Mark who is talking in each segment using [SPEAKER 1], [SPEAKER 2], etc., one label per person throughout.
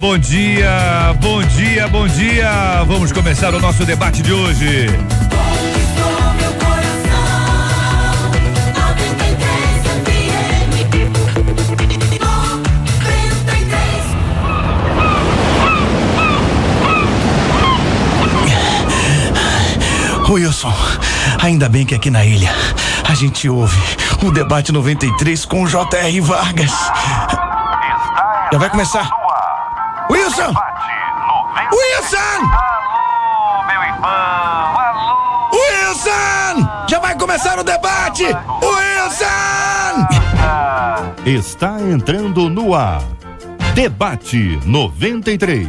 [SPEAKER 1] Bom dia, bom dia, bom dia. Vamos começar o nosso debate de hoje.
[SPEAKER 2] Wilson, ainda bem que aqui na ilha a gente ouve o debate 93 com o J.R. Vargas. Já vai começar. Wilson! Wilson!
[SPEAKER 3] Alô, meu irmão! Alô!
[SPEAKER 2] Wilson! Já vai começar o debate! Wilson!
[SPEAKER 4] Está entrando no ar. Debate 93.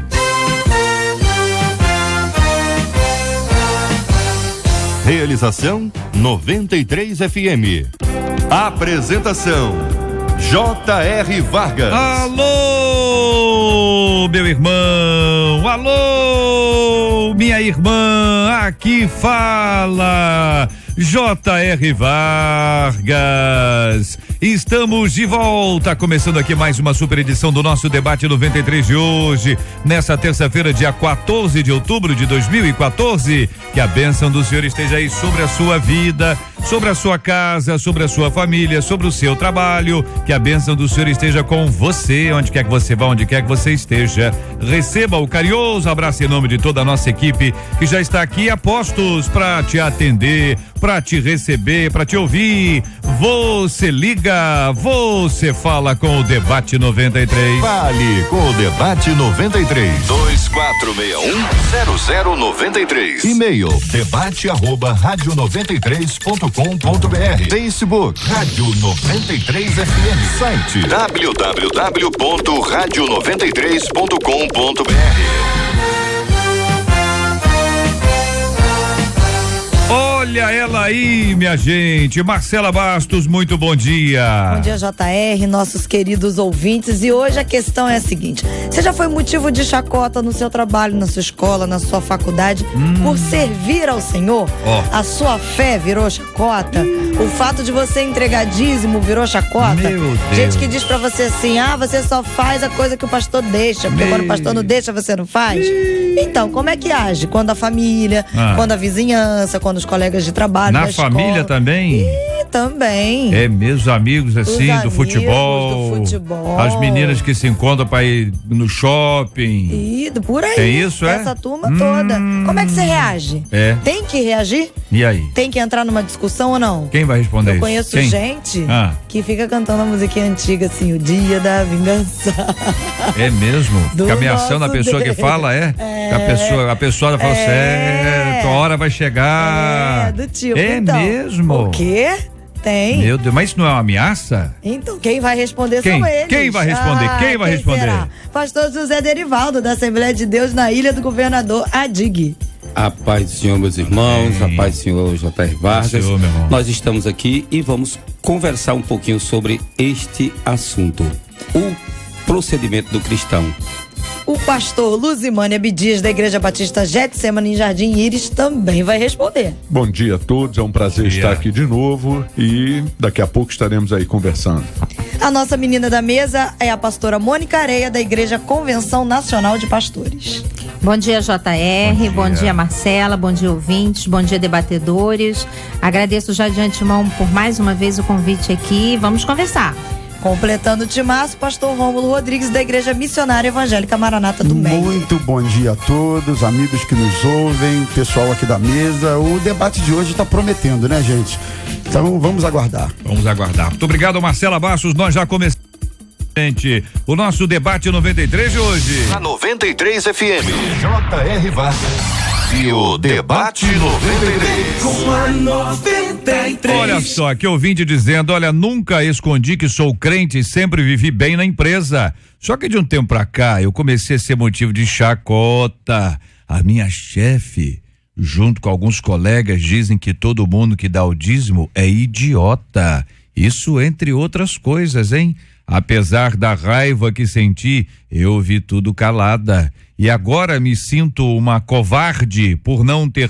[SPEAKER 4] Realização 93 FM. Apresentação J.R. Vargas.
[SPEAKER 1] Alô, meu irmão! Alô, minha irmã! Aqui fala J.R. Vargas. Estamos de volta, começando aqui mais uma super edição do nosso debate 93 de hoje, nessa terça-feira, dia 14 de outubro de 2014. Que a bênção do Senhor esteja aí sobre a sua vida, sobre a sua casa, sobre a sua família, sobre o seu trabalho. Que a bênção do Senhor esteja com você, onde quer que você vá, onde quer que você esteja. Receba o carinhoso abraço em nome de toda a nossa equipe que já está aqui a postos para te atender, para te receber, para te ouvir. Você liga, você fala com o Debate 93.
[SPEAKER 4] Fale com o Debate 93. 2461-0093. E-mail debate@radio93.com.br. Facebook Rádio 93 FM. Site www.radio93.com.br.
[SPEAKER 1] Olha ela aí, minha gente, Marcela Bastos, muito bom dia.
[SPEAKER 5] Bom dia, JR, nossos queridos ouvintes, e hoje a questão é a seguinte: você já foi motivo de chacota no seu trabalho, na sua escola, na sua faculdade, por servir ao Senhor? A sua fé virou chacota? O fato de você entregar dízimo virou chacota?
[SPEAKER 1] Meu Deus.
[SPEAKER 5] Gente que diz pra você assim: você só faz a coisa que o pastor deixa, porque quando o pastor não deixa, você não faz? Então, como é que age? Quando a família, quando a vizinhança, quando os colegas de trabalho,
[SPEAKER 1] na
[SPEAKER 5] da
[SPEAKER 1] família
[SPEAKER 5] escola.
[SPEAKER 1] Também?
[SPEAKER 5] Também.
[SPEAKER 1] É mesmo, os amigos assim, do
[SPEAKER 5] amigos
[SPEAKER 1] futebol.
[SPEAKER 5] do futebol.
[SPEAKER 1] As meninas que se encontram pra ir no shopping.
[SPEAKER 5] E por aí.
[SPEAKER 1] Tem isso,
[SPEAKER 5] essa turma toda. Como é que você reage? Tem que reagir?
[SPEAKER 1] E aí?
[SPEAKER 5] Tem que entrar numa discussão ou não?
[SPEAKER 1] Quem vai responder
[SPEAKER 5] Eu
[SPEAKER 1] isso?
[SPEAKER 5] conheço
[SPEAKER 1] Quem?
[SPEAKER 5] gente que fica cantando a musiquinha antiga assim, o dia da vingança.
[SPEAKER 1] É mesmo? Fica ameaçando a pessoa
[SPEAKER 5] Deus.
[SPEAKER 1] que fala, A pessoa fala certo, a hora vai chegar.
[SPEAKER 5] Do tipo,
[SPEAKER 1] é
[SPEAKER 5] então,
[SPEAKER 1] mesmo?
[SPEAKER 5] O quê? Tem.
[SPEAKER 1] Meu Deus, mas isso não é uma ameaça?
[SPEAKER 5] Então, quem vai responder
[SPEAKER 1] Quem?
[SPEAKER 5] são eles.
[SPEAKER 1] Quem vai responder? Quem vai responder?
[SPEAKER 5] Será? Pastor José Derivaldo, da Assembleia de Deus na Ilha do Governador Adig.
[SPEAKER 6] A paz do Senhor, meus irmãos, a paz do Senhor, J.R. Vargas.
[SPEAKER 1] Senhor, meu irmão.
[SPEAKER 6] Nós estamos aqui e vamos conversar um pouquinho sobre este assunto, o procedimento do cristão.
[SPEAKER 5] O pastor Luzimânia Abdias, da Igreja Batista Getsemane em Jardim Íris, também vai responder.
[SPEAKER 7] Bom dia a todos, é um prazer estar aqui de novo e daqui a pouco estaremos aí conversando.
[SPEAKER 5] A nossa menina da mesa é a pastora Mônica Areia, da Igreja Convenção Nacional de Pastores.
[SPEAKER 8] Bom dia, JR, bom dia, Marcela, bom dia, ouvintes, bom dia, debatedores. Agradeço já de antemão por mais uma vez o convite aqui. Vamos conversar.
[SPEAKER 5] Completando o timaço, pastor Rômulo Rodrigues, da Igreja Missionária Evangélica Maranata do Meio.
[SPEAKER 9] Muito bom dia a todos, amigos que nos ouvem, pessoal aqui da mesa. O debate de hoje está prometendo, né, gente? Então vamos aguardar.
[SPEAKER 1] Vamos aguardar. Muito obrigado, Marcela Bastos. Nós já começamos o nosso debate 93 de hoje.
[SPEAKER 4] A 93 FM. J.R. Vargas. E o Debate 93.
[SPEAKER 2] Com a 93.
[SPEAKER 1] Olha só, que ouvinte dizendo: olha, nunca escondi que sou crente e sempre vivi bem na empresa. Só que de um tempo pra cá eu comecei a ser motivo de chacota. A minha chefe, junto com alguns colegas, dizem que todo mundo que dá o dízimo é idiota. Isso entre outras coisas, hein? Apesar da raiva que senti, eu vi tudo calada. E agora me sinto uma covarde por não ter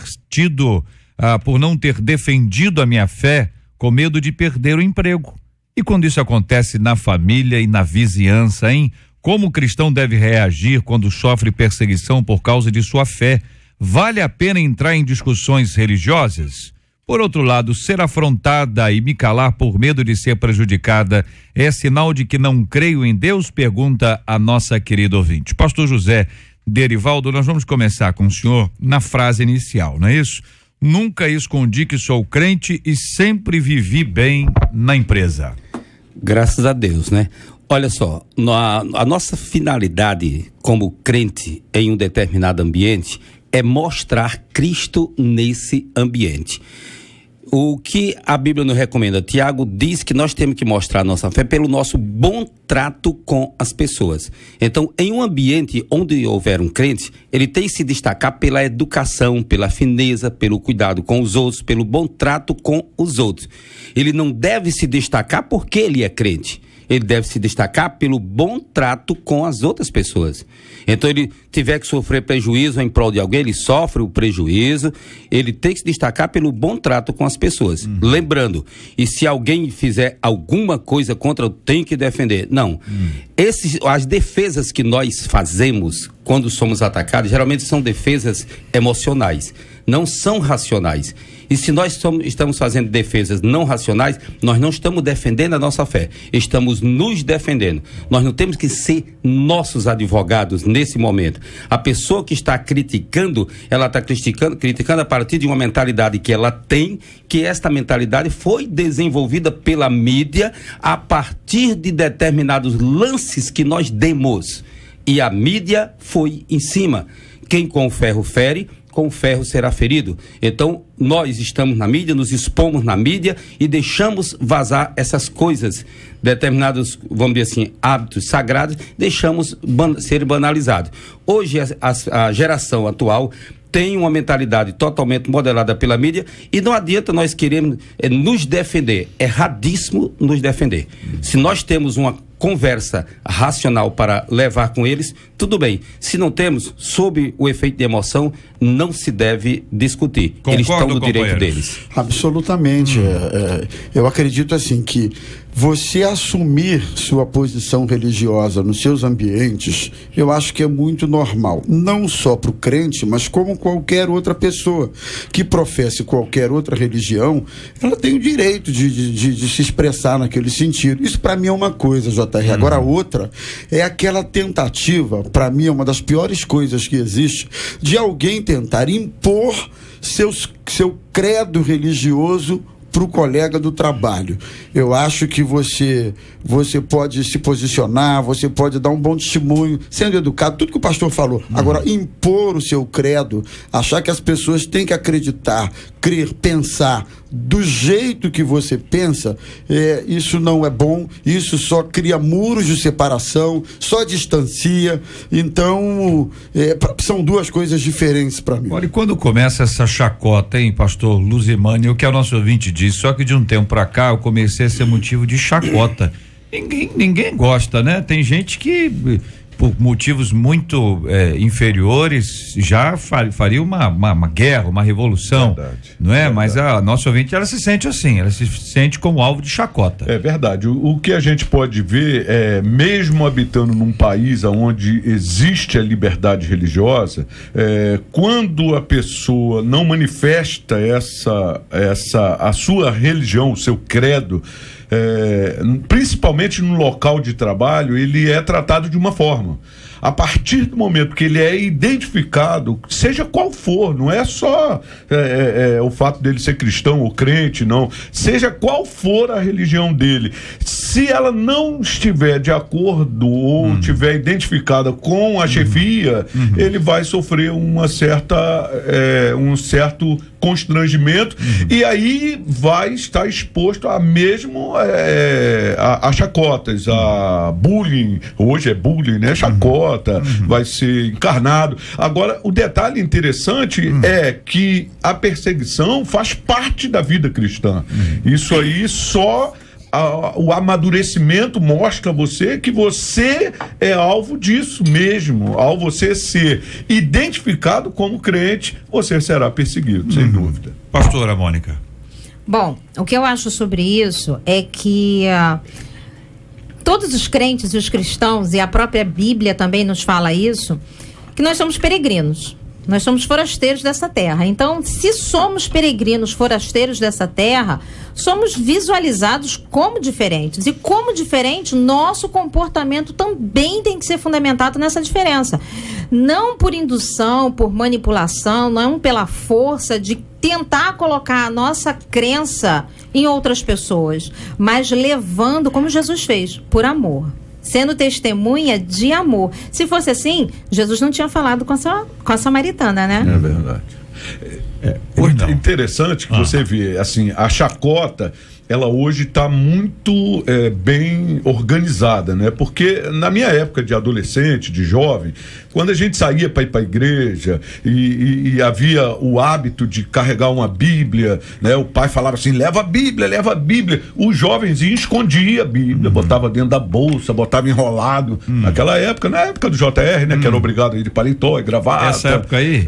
[SPEAKER 1] defendido a minha fé, com medo de perder o emprego. E quando isso acontece na família e na vizinhança, hein? Como o cristão deve reagir quando sofre perseguição por causa de sua fé? Vale a pena entrar em discussões religiosas? Por outro lado, ser afrontada e me calar por medo de ser prejudicada é sinal de que não creio em Deus? Pergunta a nossa querida ouvinte. Pastor José Derivaldo, nós vamos começar com o senhor na frase inicial, não é isso? Nunca escondi que sou crente e sempre vivi bem na empresa.
[SPEAKER 6] Graças a Deus, né? Olha só, a nossa finalidade como crente em um determinado ambiente é mostrar Cristo nesse ambiente. O que a Bíblia nos recomenda? Tiago diz que nós temos que mostrar nossa fé pelo nosso bom trato com as pessoas. Então, em um ambiente onde houver um crente, ele tem que se destacar pela educação, pela fineza, pelo cuidado com os outros, pelo bom trato com os outros. Ele não deve se destacar porque ele é crente. Ele deve se destacar pelo bom trato com as outras pessoas. Então, ele tiver que sofrer prejuízo em prol de alguém, ele sofre o prejuízo, ele tem que se destacar pelo bom trato com as pessoas. Lembrando, e se alguém fizer alguma coisa contra, eu tenho que defender. Não. As defesas que nós fazemos quando somos atacados, geralmente são defesas emocionais, não são racionais. E se nós estamos fazendo defesas não racionais, nós não estamos defendendo a nossa fé, estamos nos defendendo. Nós não temos que ser nossos advogados nesse momento. A pessoa que está criticando, ela está criticando a partir de uma mentalidade que ela tem, que esta mentalidade foi desenvolvida pela mídia a partir de determinados lances que nós demos. E a mídia foi em cima. Quem com o ferro fere, com o ferro será ferido. Então, nós estamos na mídia, nos expomos na mídia e deixamos vazar essas coisas, determinados, vamos dizer assim, hábitos sagrados, deixamos ser banalizados. Hoje, a geração atual tem uma mentalidade totalmente modelada pela mídia e não adianta nós queremos nos defender. É erradíssimo nos defender. Se nós temos uma conversa racional para levar com eles, tudo bem. Se não temos, sob o efeito de emoção, não se deve discutir.
[SPEAKER 1] Concordo,
[SPEAKER 6] eles estão no direito
[SPEAKER 1] companheiros.
[SPEAKER 6] deles.
[SPEAKER 9] Absolutamente. Eu acredito assim que você assumir sua posição religiosa nos seus ambientes, eu acho que é muito normal. Não só para o crente, mas como qualquer outra pessoa que professe qualquer outra religião, ela tem o direito de se expressar naquele sentido. Isso para mim é uma coisa, JR. Agora a outra é aquela tentativa, para mim é uma das piores coisas que existe, de alguém tentar impor seu credo religioso para o colega do trabalho. Eu acho que você pode se posicionar, você pode dar um bom testemunho, sendo educado, tudo que o pastor falou. Agora, impor o seu credo, achar que as pessoas têm que acreditar, crer, pensar do jeito que você pensa, isso não é bom, isso só cria muros de separação, só distancia. Então, são duas coisas diferentes para mim.
[SPEAKER 1] Olha, e quando começa essa chacota, hein, pastor Luzimani, o que o nosso ouvinte diz, só que de um tempo para cá eu comecei a ser motivo de chacota. Ninguém gosta, né? Tem gente que, por motivos muito inferiores, já faria uma guerra, uma revolução.
[SPEAKER 7] Verdade,
[SPEAKER 1] não é?
[SPEAKER 7] verdade.
[SPEAKER 1] Mas a nossa ouvinte, ela se sente assim, ela se sente como alvo de chacota.
[SPEAKER 7] É verdade. O que a gente pode ver é, mesmo habitando num país onde existe a liberdade religiosa, quando a pessoa não manifesta a sua religião, o seu credo, principalmente no local de trabalho, ele é tratado de uma forma. A partir do momento que ele é identificado, seja qual for, não é só o fato dele ser cristão ou crente, não. Seja qual for a religião dele, se ela não estiver de acordo ou estiver identificada com a chefia, ele vai sofrer um certo constrangimento e aí vai estar exposto a mesmo a chacotas, a bullying. Hoje é bullying, né? Chacota. Vai ser encarnado. Agora, o detalhe interessante é que a perseguição faz parte da vida cristã. Isso aí só o amadurecimento mostra a você que você é alvo disso mesmo. Ao você ser identificado como crente, você será perseguido, sem dúvida.
[SPEAKER 1] Pastora Mônica.
[SPEAKER 8] Bom, o que eu acho sobre isso é que todos os crentes e os cristãos, e a própria Bíblia também nos fala isso, que nós somos peregrinos. Nós somos forasteiros dessa terra. Então, se somos peregrinos, forasteiros dessa terra, somos visualizados como diferentes. E como diferente, nosso comportamento também tem que ser fundamentado nessa diferença. Não por indução, por manipulação, não pela força de tentar colocar a nossa crença em outras pessoas, mas levando, como Jesus fez, por amor. Sendo testemunha de amor. Se fosse assim, Jesus não tinha falado com a samaritana, né?
[SPEAKER 7] É verdade. É interessante que você vê, assim, a chacota, ela hoje está muito bem organizada, né? Porque na minha época de adolescente, de jovem, quando a gente saía para ir para a igreja e havia o hábito de carregar uma Bíblia, né? O pai falava assim, leva a Bíblia. O jovenzinho escondia a Bíblia, botava dentro da bolsa, botava enrolado. Naquela época, na época do JR, né? Que era obrigado a ir de paletó e gravata.
[SPEAKER 1] Essa época aí?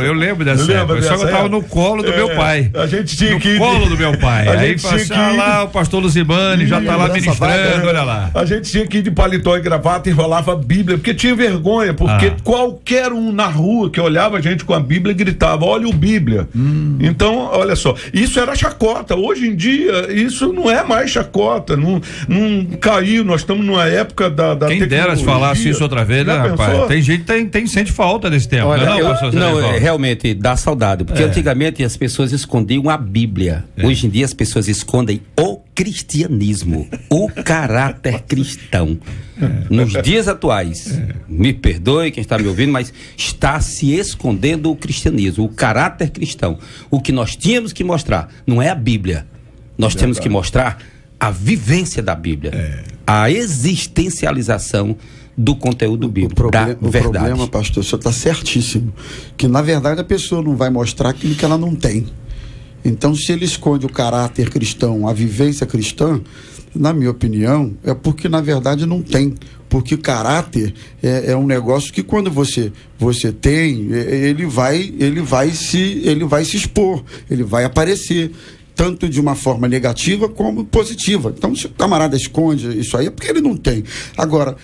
[SPEAKER 1] Eu lembro dessa época. Só que eu tava no colo do meu pai.
[SPEAKER 7] A gente tinha que
[SPEAKER 1] no colo do meu pai. Aí passava lá o pastor Lucimani, já tá lá ministrando, olha lá.
[SPEAKER 7] A gente tinha que ir de paletó e gravata e enrolava a Bíblia, porque tinha vergonha, porque qualquer um na rua que olhava a gente com a Bíblia gritava, olha o Bíblia. Então, olha só, isso era chacota. Hoje em dia, isso não é mais chacota, não caiu, nós estamos numa época da
[SPEAKER 1] Quem
[SPEAKER 7] tecnologia.
[SPEAKER 1] dera se falasse isso outra vez, né, rapaz? Tem gente que sente falta desse tempo.
[SPEAKER 6] Olha,
[SPEAKER 1] não,
[SPEAKER 6] realmente dá saudade, porque antigamente as pessoas escondiam a Bíblia. Hoje em dia as pessoas escondem o cristianismo, o caráter cristão. Nos dias atuais, me perdoe quem está me ouvindo, mas está se escondendo o cristianismo, o caráter cristão. O que nós tínhamos que mostrar não é a Bíblia, nós temos que mostrar a vivência da Bíblia, a existencialização do conteúdo bíblico, da verdade.
[SPEAKER 9] O problema, pastor, o senhor está certíssimo, que na verdade a pessoa não vai mostrar aquilo que ela não tem. Então, se ele esconde o caráter cristão, a vivência cristã, na minha opinião, é porque na verdade não tem. Porque caráter é um negócio que quando você tem, ele vai se expor, ele vai aparecer, tanto de uma forma negativa como positiva. Então, se o camarada esconde isso aí, é porque ele não tem. Agora,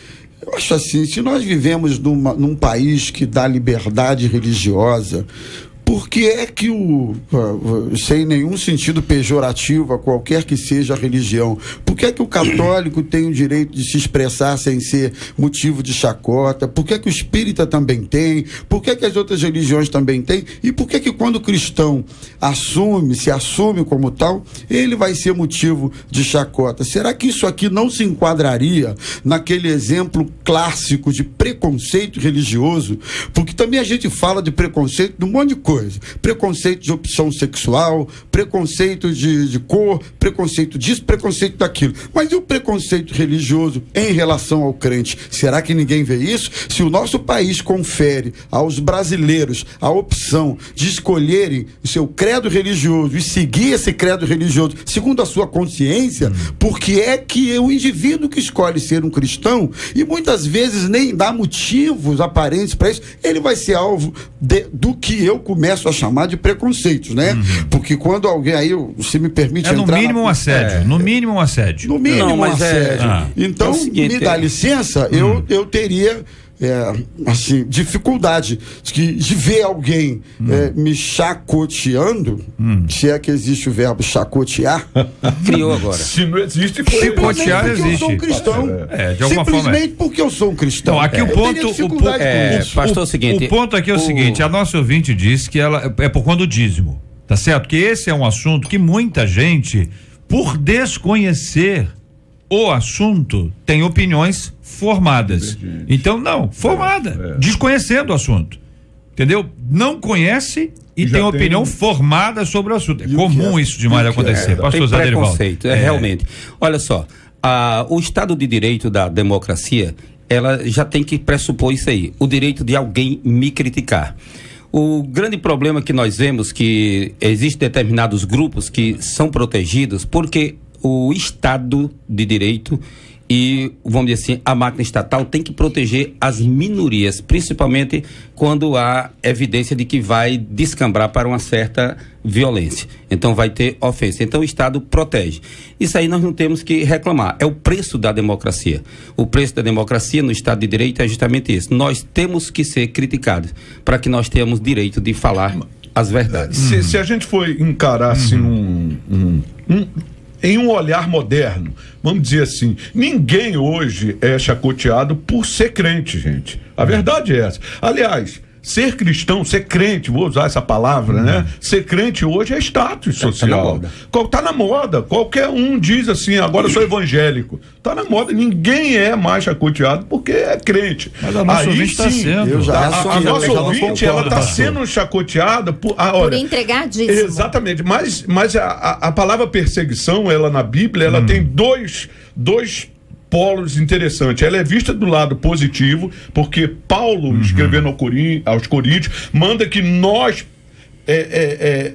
[SPEAKER 9] eu acho assim, se nós vivemos num país que dá liberdade religiosa, por que é que sem nenhum sentido pejorativo a qualquer que seja a religião, por que é que o católico tem o direito de se expressar sem ser motivo de chacota? Por que é que o espírita também tem? Por que é que as outras religiões também têm? E por que é que quando o cristão se assume como tal, ele vai ser motivo de chacota? Será que isso aqui não se enquadraria naquele exemplo clássico de preconceito religioso? Porque também a gente fala de preconceito de um monte de coisa. Preconceito de opção sexual, preconceito de cor, preconceito disso, preconceito daquilo. Mas e o preconceito religioso em relação ao crente? Será que ninguém vê isso? Se o nosso país confere aos brasileiros a opção de escolherem o seu credo religioso e seguir esse credo religioso segundo a sua consciência, por que é que o indivíduo que escolhe ser um cristão, e muitas vezes nem dá motivos aparentes para isso, ele vai ser alvo do que eu começo a chamar de preconceitos, né? Porque quando alguém aí, se me permite entrar...
[SPEAKER 1] no mínimo um assédio, no mínimo um assédio.
[SPEAKER 9] No mínimo um assédio. Então, me dá licença, eu teria... assim, dificuldade de ver alguém me chacoteando, se é que existe o verbo chacotear.
[SPEAKER 6] Criou agora.
[SPEAKER 7] Se não existe,
[SPEAKER 1] chicotear existe.
[SPEAKER 9] Eu sou um cristão.
[SPEAKER 1] De alguma
[SPEAKER 9] simplesmente porque eu sou um cristão.
[SPEAKER 1] Então, aqui o ponto,
[SPEAKER 6] pastor, o
[SPEAKER 1] ponto aqui é o seguinte, a nossa ouvinte disse que ela é por conta do dízimo, tá certo? Que esse é um assunto que muita gente, por desconhecer o assunto, tem opiniões formadas. Então, desconhecendo o assunto. Entendeu? Não conhece e tem opinião formada sobre o assunto. É comum isso demais acontecer.
[SPEAKER 6] Pastor Zé Derivaldo. Preconceito, realmente. Olha só, o Estado de Direito da democracia, ela já tem que pressupor isso aí, o direito de alguém me criticar. O grande problema que nós vemos que existem determinados grupos que são protegidos porque o Estado de Direito e, vamos dizer assim, a máquina estatal tem que proteger as minorias, principalmente quando há evidência de que vai descambrar para uma certa violência. Então vai ter ofensa. Então o Estado protege. Isso aí nós não temos que reclamar. É o preço da democracia. O preço da democracia no Estado de Direito é justamente isso. Nós temos que ser criticados para que nós tenhamos direito de falar as verdades.
[SPEAKER 7] Se a gente for encarar assim em um olhar moderno, vamos dizer assim, ninguém hoje é chacoteado por ser crente, gente. A verdade é essa. Aliás, ser cristão, ser crente, vou usar essa palavra, né? Ser crente hoje é status social. Tá na moda. Qualquer um diz assim, agora eu sou evangélico. Tá na moda. Ninguém é mais chacoteado porque é crente.
[SPEAKER 1] Mas a nossa ouvinte está sendo.
[SPEAKER 7] A nossa ouvinte, ela está sendo chacoteada por
[SPEAKER 8] entregar dízimo.
[SPEAKER 7] Exatamente. Mas a palavra perseguição, ela na Bíblia, ela tem dois polos interessantes. Ela é vista do lado positivo, porque Paulo, escrevendo aos Coríntios, manda que nós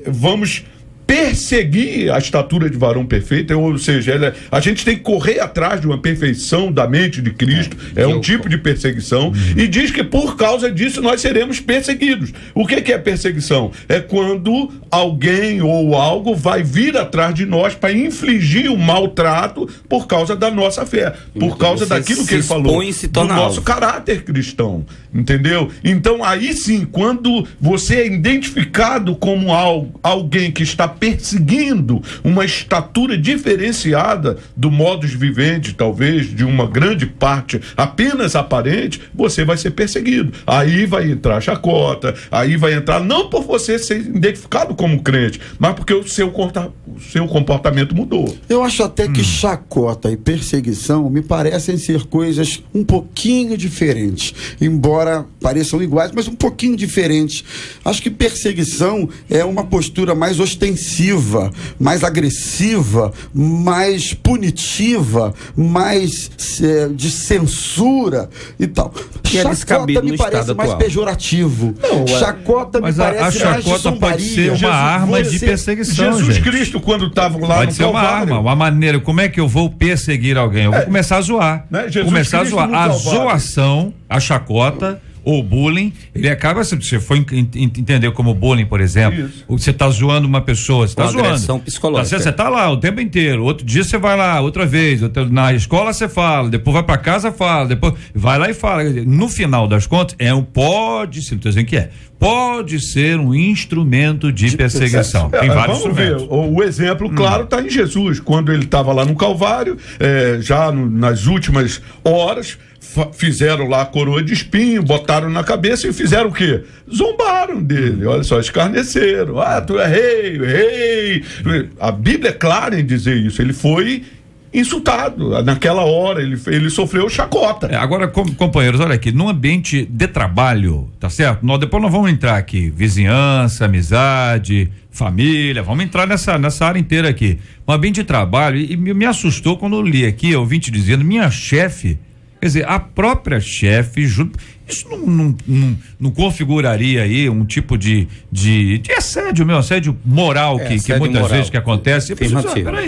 [SPEAKER 7] vamos perseguir a estatura de varão perfeito, ou seja, a gente tem que correr atrás de uma perfeição da mente de Cristo, é um tipo de perseguição, e diz que por causa disso nós seremos perseguidos. O que é perseguição? É quando alguém ou algo vai vir atrás de nós para infligir um maltrato por causa da nossa fé, por causa daquilo que ele falou, do nosso caráter cristão, entendeu? Então aí sim, quando você é identificado como alguém que está perseguindo uma estatura diferenciada do modus vivendi, talvez de uma grande parte apenas aparente, você vai ser perseguido. Aí vai entrar chacota, aí vai entrar, não por você ser identificado como crente, mas porque o seu comportamento mudou.
[SPEAKER 9] Eu acho até que chacota e perseguição me parecem ser coisas um pouquinho diferentes, embora pareçam iguais, mas um pouquinho diferentes. Acho que perseguição é uma postura mais ostensiva, mais agressiva, mais punitiva, mais de censura e tal. Chacota me parece mais pejorativo. Chacota me parece mais de zombaria. A chacota
[SPEAKER 1] pode ser uma arma de perseguição,
[SPEAKER 7] Jesus Cristo, quando estava lá
[SPEAKER 1] pode ser uma arma, uma maneira. Como é que eu vou perseguir alguém? Eu vou começar a zoar. Né? Começar a zoar. A zoação, a chacota, ou bullying, ele acaba, se você for entender como bullying, por exemplo, você tá zoando uma pessoa, você tá zoando. Agressão psicológica. Você tá lá o tempo inteiro, outro dia você vai lá, outra vez, na escola você fala, depois vai pra casa fala, depois vai lá e fala. No final das contas, pode ser um instrumento de perseguição. Tem vários instrumentos.
[SPEAKER 7] Ver, o exemplo claro está em Jesus, quando ele estava lá no Calvário, já nas últimas horas, fizeram lá a coroa de espinho, botaram na cabeça e fizeram o quê? Zombaram dele, olha só, escarneceram. Tu é rei. A Bíblia é clara em dizer isso. Ele foi insultado. Naquela hora, ele sofreu chacota.
[SPEAKER 1] Agora, companheiros, olha aqui, num ambiente de trabalho, tá certo? Depois nós vamos entrar aqui, vizinhança, amizade, família, vamos entrar nessa área inteira aqui. Um ambiente de trabalho, e me assustou quando eu li aqui, eu ouvinte dizendo, minha chefe, quer dizer, a própria chefe, isso não configuraria aí um tipo de assédio mesmo, assédio moral que muitas vezes que acontece.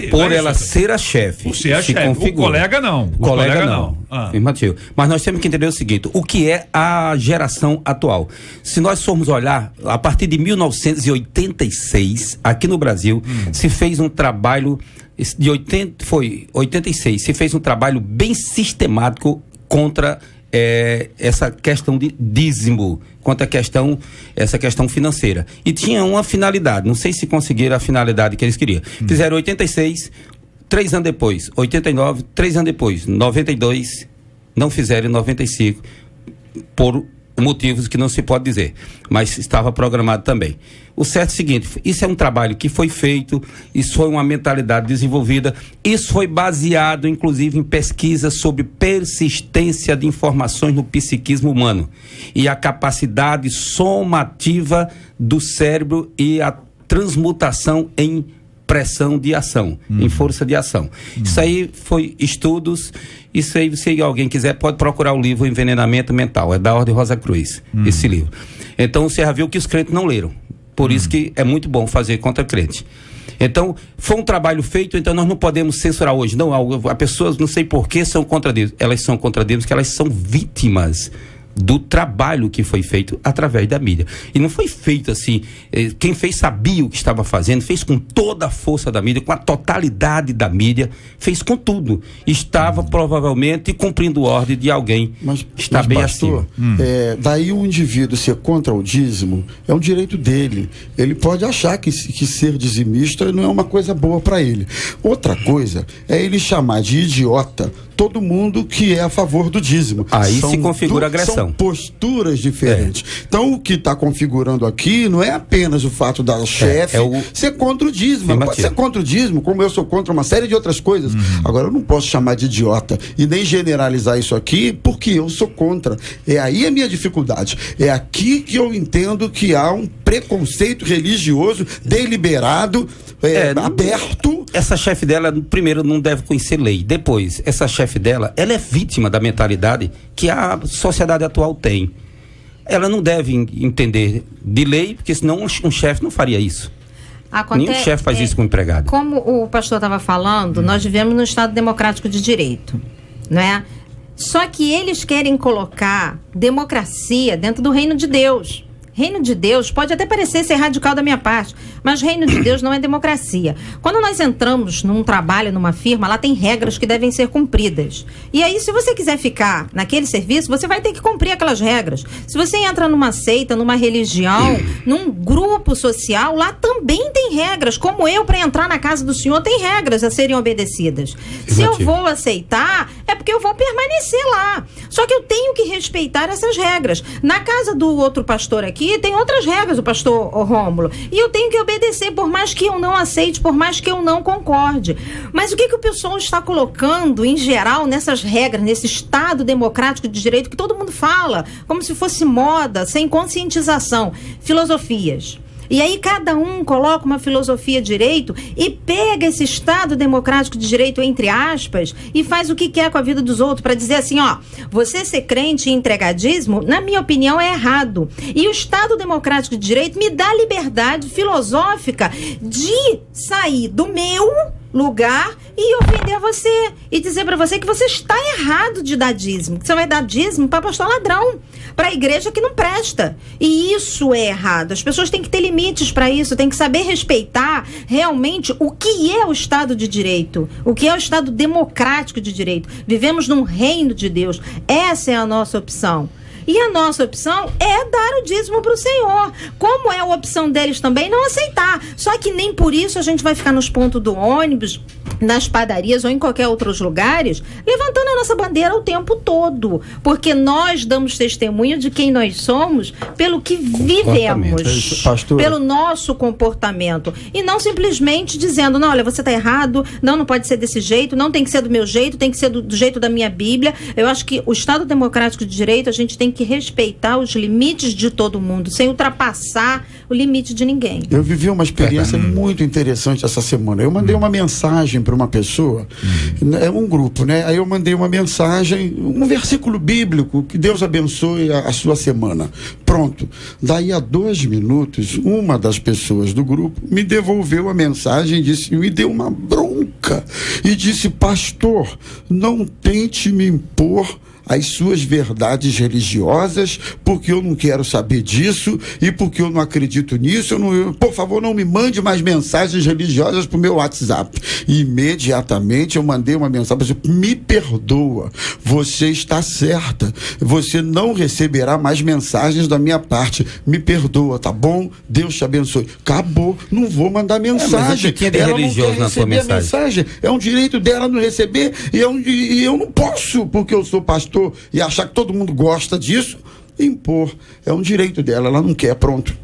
[SPEAKER 6] Por ela ser a chefe.
[SPEAKER 1] Por ser a chefe. O colega não.
[SPEAKER 6] O colega não. Afirmativo. Mas nós temos que entender o seguinte, o que é a geração atual? Se nós formos olhar, a partir de 1986, aqui no Brasil, se fez um trabalho de 86, se fez um trabalho bem sistemático contra essa questão de dízimo, contra essa questão financeira. E tinha uma finalidade, não sei se conseguiram a finalidade que eles queriam. Fizeram 86, 3 anos depois, 89, 3 anos depois, 92, não fizeram em 95, por motivos que não se pode dizer, mas estava programado também. O certo é o seguinte, isso é um trabalho que foi feito, isso foi uma mentalidade desenvolvida, isso foi baseado inclusive em pesquisas sobre persistência de informações no psiquismo humano e a capacidade somativa do cérebro e a transmutação em pressão de ação, em força de ação. Isso aí foi estudos, isso aí, se alguém quiser, pode procurar o livro Envenenamento Mental, é da Ordem Rosa Cruz, esse livro. Então, você já viu que os crentes não leram, por isso que é muito bom fazer contra crente. Então, foi um trabalho feito, então nós não podemos censurar hoje, não, as pessoas, não sei por que são contra Deus, elas são contra Deus porque elas são vítimas do trabalho que foi feito através da mídia. E não foi feito assim, quem fez sabia o que estava fazendo, fez com toda a força da mídia, com a totalidade da mídia, fez com tudo. Estava provavelmente cumprindo ordem de alguém.
[SPEAKER 9] Mas
[SPEAKER 6] bem
[SPEAKER 9] pastor,
[SPEAKER 6] acima.
[SPEAKER 9] Daí o indivíduo ser contra o dízimo é um direito dele. Ele pode achar que ser dizimista não é uma coisa boa para ele. Outra coisa é ele chamar de idiota todo mundo que é a favor do dízimo.
[SPEAKER 6] Aí se configura agressão.
[SPEAKER 9] São posturas diferentes. Então, o que está configurando aqui não é apenas o fato da chefe ser contra o dízimo. Ela pode ser contra o dízimo, como eu sou contra uma série de outras coisas. Agora, eu não posso chamar de idiota e nem generalizar isso aqui porque eu sou contra. É aí a minha dificuldade. É aqui que eu entendo que há um preconceito religioso deliberado, aberto.
[SPEAKER 6] Essa chefe dela, primeiro, não deve conhecer lei. Depois, essa chefe dela, ela é vítima da mentalidade que a sociedade atual tem. Ela não deve entender de lei, porque senão um chefe não faria isso. Nenhum chefe faz isso com o empregado.
[SPEAKER 8] Como o pastor estava falando, nós vivemos num Estado democrático de direito, não é? Só que eles querem colocar democracia dentro do reino de Deus. Reino de Deus pode até parecer ser radical da minha parte, mas reino de Deus não é democracia. Quando nós entramos num trabalho, numa firma, lá tem regras que devem ser cumpridas. E aí, se você quiser ficar naquele serviço, você vai ter que cumprir aquelas regras. Se você entra numa seita, numa religião, num grupo social, lá também tem regras. Como eu, para entrar na casa do Senhor, tem regras a serem obedecidas. Se eu vou aceitar, é porque eu vou permanecer lá. Só que eu tenho que respeitar essas regras. Na casa do outro pastor aqui, tem outras regras, o pastor Rômulo, e eu tenho que obedecer, por mais que eu não aceite, por mais que eu não concorde. Mas o que o pessoal está colocando, em geral, nessas regras, nesse Estado democrático de direito que todo mundo fala, como se fosse moda, sem conscientização? Filosofias. E aí cada um coloca uma filosofia de direito e pega esse Estado democrático de direito, entre aspas, e faz o que quer com a vida dos outros, para dizer assim, você ser crente e entregar dízimo, na minha opinião, é errado. E o Estado democrático de direito me dá liberdade filosófica de sair do meu lugar e ofender você e dizer para você que você está errado de dar dízimo, que você vai dar dízimo para pastor ladrão, para a igreja que não presta, e isso é errado. As pessoas têm que ter limites para isso, têm que saber respeitar realmente o que é o Estado de Direito, o que é o Estado democrático de direito. Vivemos num reino de Deus, essa é a nossa opção. E a nossa opção é dar o dízimo para o Senhor. Como é a opção deles também não aceitar. Só que nem por isso a gente vai ficar nos pontos do ônibus, nas padarias ou em qualquer outros lugares, levantando a nossa bandeira o tempo todo. Porque nós damos testemunho de quem nós somos pelo que vivemos, pelo nosso comportamento. E não simplesmente dizendo, não, olha, você está errado, não pode ser desse jeito, não tem que ser do meu jeito, tem que ser do jeito da minha Bíblia. Eu acho que o Estado democrático de direito, a gente tem que respeitar os limites de todo mundo, sem ultrapassar o limite de ninguém.
[SPEAKER 9] Eu vivi uma experiência muito interessante essa semana. Eu mandei uma mensagem para uma pessoa, é um grupo, né? Aí eu mandei uma mensagem, um versículo bíblico, que Deus abençoe a sua semana. Pronto. Daí a 2 minutos, uma das pessoas do grupo me devolveu a mensagem, me deu uma bronca e disse, pastor, não tente me impor as suas verdades religiosas, porque eu não quero saber disso e porque eu não acredito nisso. Por favor, não me mande mais mensagens religiosas para o meu WhatsApp. E imediatamente eu mandei uma mensagem, me perdoa, você está certa, você não receberá mais mensagens da minha parte, me perdoa, tá bom? Deus te abençoe. Acabou, não vou mandar mensagem.
[SPEAKER 6] Tinha de
[SPEAKER 9] ela
[SPEAKER 6] religioso na sua mensagem.
[SPEAKER 9] É um direito dela não receber e eu não posso, porque eu sou pastor, e achar que todo mundo gosta disso, impor. É um direito dela, ela não quer, pronto.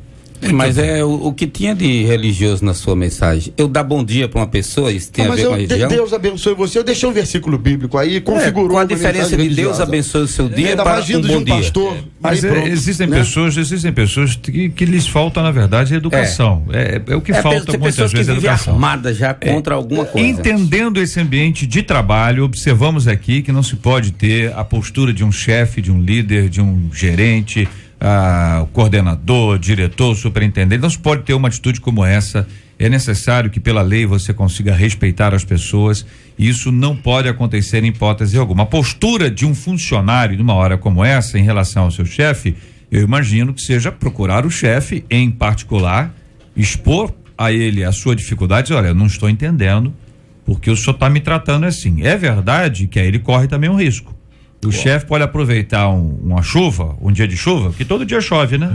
[SPEAKER 6] Mas o que tinha de religioso na sua mensagem? Eu dar bom dia para uma pessoa, isso tem a ver com a religião?
[SPEAKER 9] Deus abençoe você, eu deixei um versículo bíblico aí, configurou.
[SPEAKER 6] Qual a diferença de Deus abençoe o seu dia para um bom dia?
[SPEAKER 9] Pastor,
[SPEAKER 1] mas existem pessoas que lhes falta, na verdade, educação. É o que falta muitas vezes, educação.
[SPEAKER 6] Armada já contra alguma coisa.
[SPEAKER 1] Entendendo esse ambiente de trabalho, observamos aqui que não se pode ter a postura de um chefe, de um líder, de um gerente, coordenador, diretor, superintendente. Não se pode ter uma atitude como essa É necessário que pela lei você consiga respeitar as pessoas. Isso não pode acontecer em hipótese alguma. A postura de um funcionário numa hora como essa em relação ao seu chefe, eu imagino que seja procurar o chefe em particular, expor a ele a sua dificuldade. Olha, eu não estou entendendo porque o senhor está me tratando assim. É verdade que aí ele corre também um risco. O chefe pode aproveitar uma chuva, um dia de chuva, que todo dia chove, né?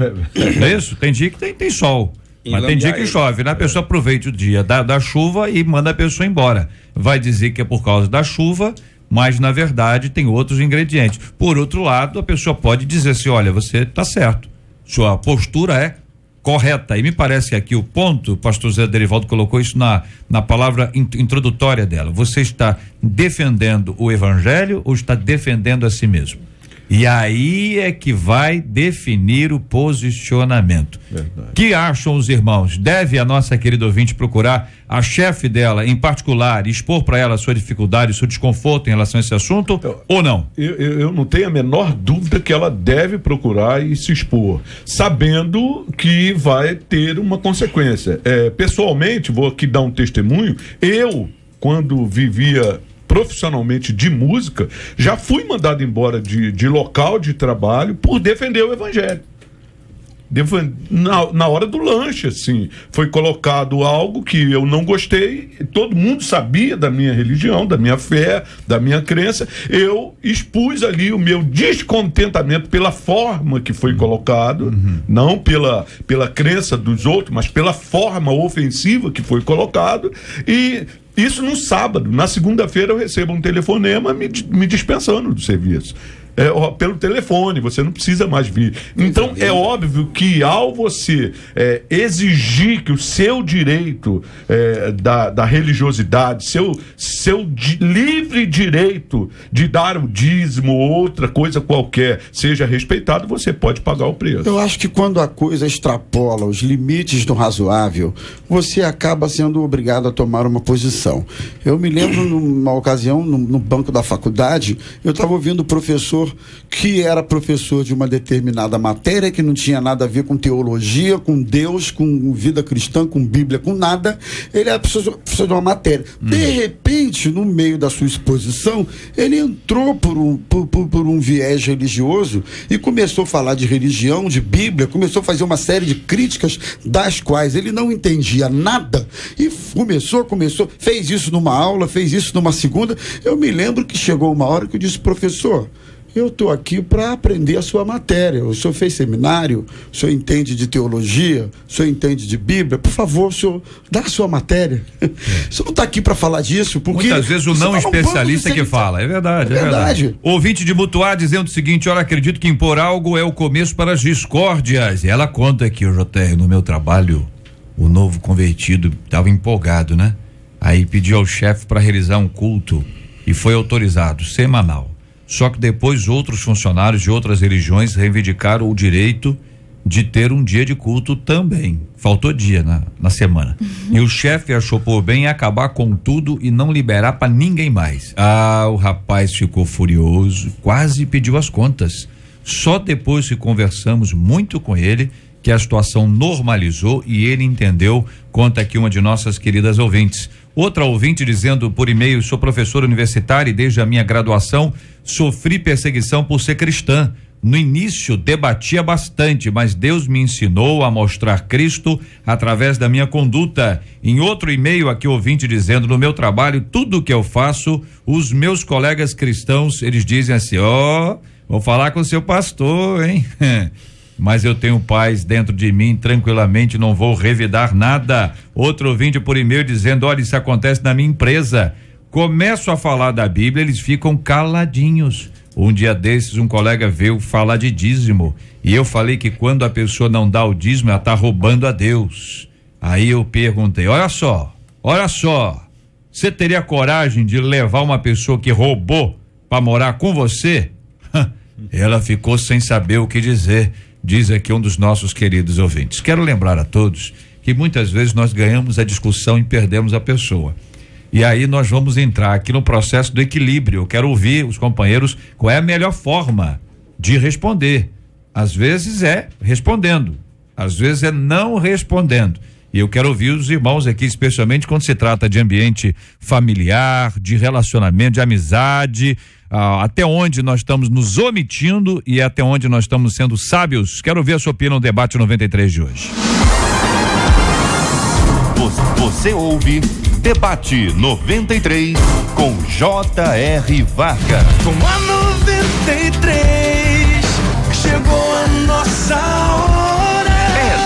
[SPEAKER 1] Não é isso? Tem dia que tem sol. Mas tem dia que chove, né? A pessoa aproveita o dia da chuva e manda a pessoa embora. Vai dizer que é por causa da chuva, mas na verdade tem outros ingredientes. Por outro lado, a pessoa pode dizer assim, olha, você está certo, sua postura é correta. E me parece que aqui o ponto, o pastor Zé Derivaldo colocou isso na palavra introdutória dela. Você está defendendo o evangelho ou está defendendo a si mesmo? E aí é que vai definir o posicionamento. Verdade. Que acham os irmãos? Deve a nossa querida ouvinte procurar a chefe dela, em particular, expor para ela a sua dificuldade, o seu desconforto em relação a esse assunto, ou não?
[SPEAKER 7] Eu não tenho a menor dúvida que ela deve procurar e se expor, sabendo que vai ter uma consequência. Pessoalmente, vou aqui dar um testemunho, eu, quando vivia profissionalmente de música, já fui mandado embora de local de trabalho por defender o evangelho. Na hora do lanche, assim, foi colocado algo que eu não gostei, todo mundo sabia da minha religião, da minha fé, da minha crença, eu expus ali o meu descontentamento pela forma que foi colocado, não pela crença dos outros, mas pela forma ofensiva que foi colocado, e isso no sábado. Na segunda-feira eu recebo um telefonema me dispensando do serviço. Pelo telefone, você não precisa mais vir. Então é óbvio que ao você exigir que o seu direito da religiosidade, seu livre direito de dar o dízimo ou outra coisa qualquer seja respeitado, você pode pagar o preço.
[SPEAKER 9] Eu acho que quando a coisa extrapola os limites do razoável, você acaba sendo obrigado a tomar uma posição. Eu me lembro numa ocasião, no banco da faculdade, eu estava ouvindo o professor que era professor de uma determinada matéria que não tinha nada a ver com teologia, com Deus, com vida cristã, com Bíblia, com nada. Ele era professor de uma matéria. De repente, no meio da sua exposição, ele entrou por um viés religioso e começou a falar de religião, de Bíblia, começou a fazer uma série de críticas das quais ele não entendia nada e fez isso numa aula, fez isso numa segunda. Eu me lembro que chegou uma hora que eu disse, professor, eu estou aqui para aprender a sua matéria. O senhor fez seminário, o senhor entende de teologia, o senhor entende de Bíblia, por favor, o senhor dá a sua matéria. O senhor não está aqui para falar disso, porque
[SPEAKER 1] muitas vezes o não especialista que fala. É verdade. Ouvinte de Mutuá dizendo o seguinte: olha, acredito que impor algo é o começo para as discórdias. E ela conta que o JR, no meu trabalho, o novo convertido estava empolgado, né? Aí pediu ao chefe para realizar um culto e foi autorizado, semanal. Só que depois outros funcionários de outras religiões reivindicaram o direito de ter um dia de culto também. Faltou dia na semana. E o chefe achou por bem acabar com tudo e não liberar para ninguém mais. O rapaz ficou furioso, quase pediu as contas. Só depois que conversamos muito com ele que a situação normalizou e ele entendeu. Conta aqui uma de nossas queridas ouvintes. Outra ouvinte dizendo por e-mail: sou professora universitária e desde a minha graduação sofri perseguição por ser cristã. No início debatia bastante, mas Deus me ensinou a mostrar Cristo através da minha conduta. Em outro e-mail aqui, ouvinte dizendo: no meu trabalho, tudo que eu faço, os meus colegas cristãos, eles dizem assim: vou falar com o seu pastor, hein? Mas eu tenho paz dentro de mim, tranquilamente, não vou revidar nada. Outro ouvinte por e-mail dizendo: olha, isso acontece na minha empresa. Começo a falar da Bíblia, eles ficam caladinhos. Um dia desses, um colega veio falar de dízimo e eu falei que quando a pessoa não dá o dízimo, ela está roubando a Deus. Aí eu perguntei: olha só, você teria coragem de levar uma pessoa que roubou para morar com você? Ela ficou sem saber o que dizer. Diz aqui um dos nossos queridos ouvintes. Quero lembrar a todos que muitas vezes nós ganhamos a discussão e perdemos a pessoa. E aí nós vamos entrar aqui no processo do equilíbrio. Eu quero ouvir os companheiros qual é a melhor forma de responder. Às vezes é respondendo, às vezes é não respondendo. E eu quero ouvir os irmãos aqui, especialmente quando se trata de ambiente familiar, de relacionamento, de amizade, até onde nós estamos nos omitindo e até onde nós estamos sendo sábios. Quero ouvir a sua opinião no debate 93 de hoje.
[SPEAKER 4] Você ouve Debate 93 com J.R. Vargas.
[SPEAKER 2] Com a 93 chegou a nossa hora.
[SPEAKER 4] É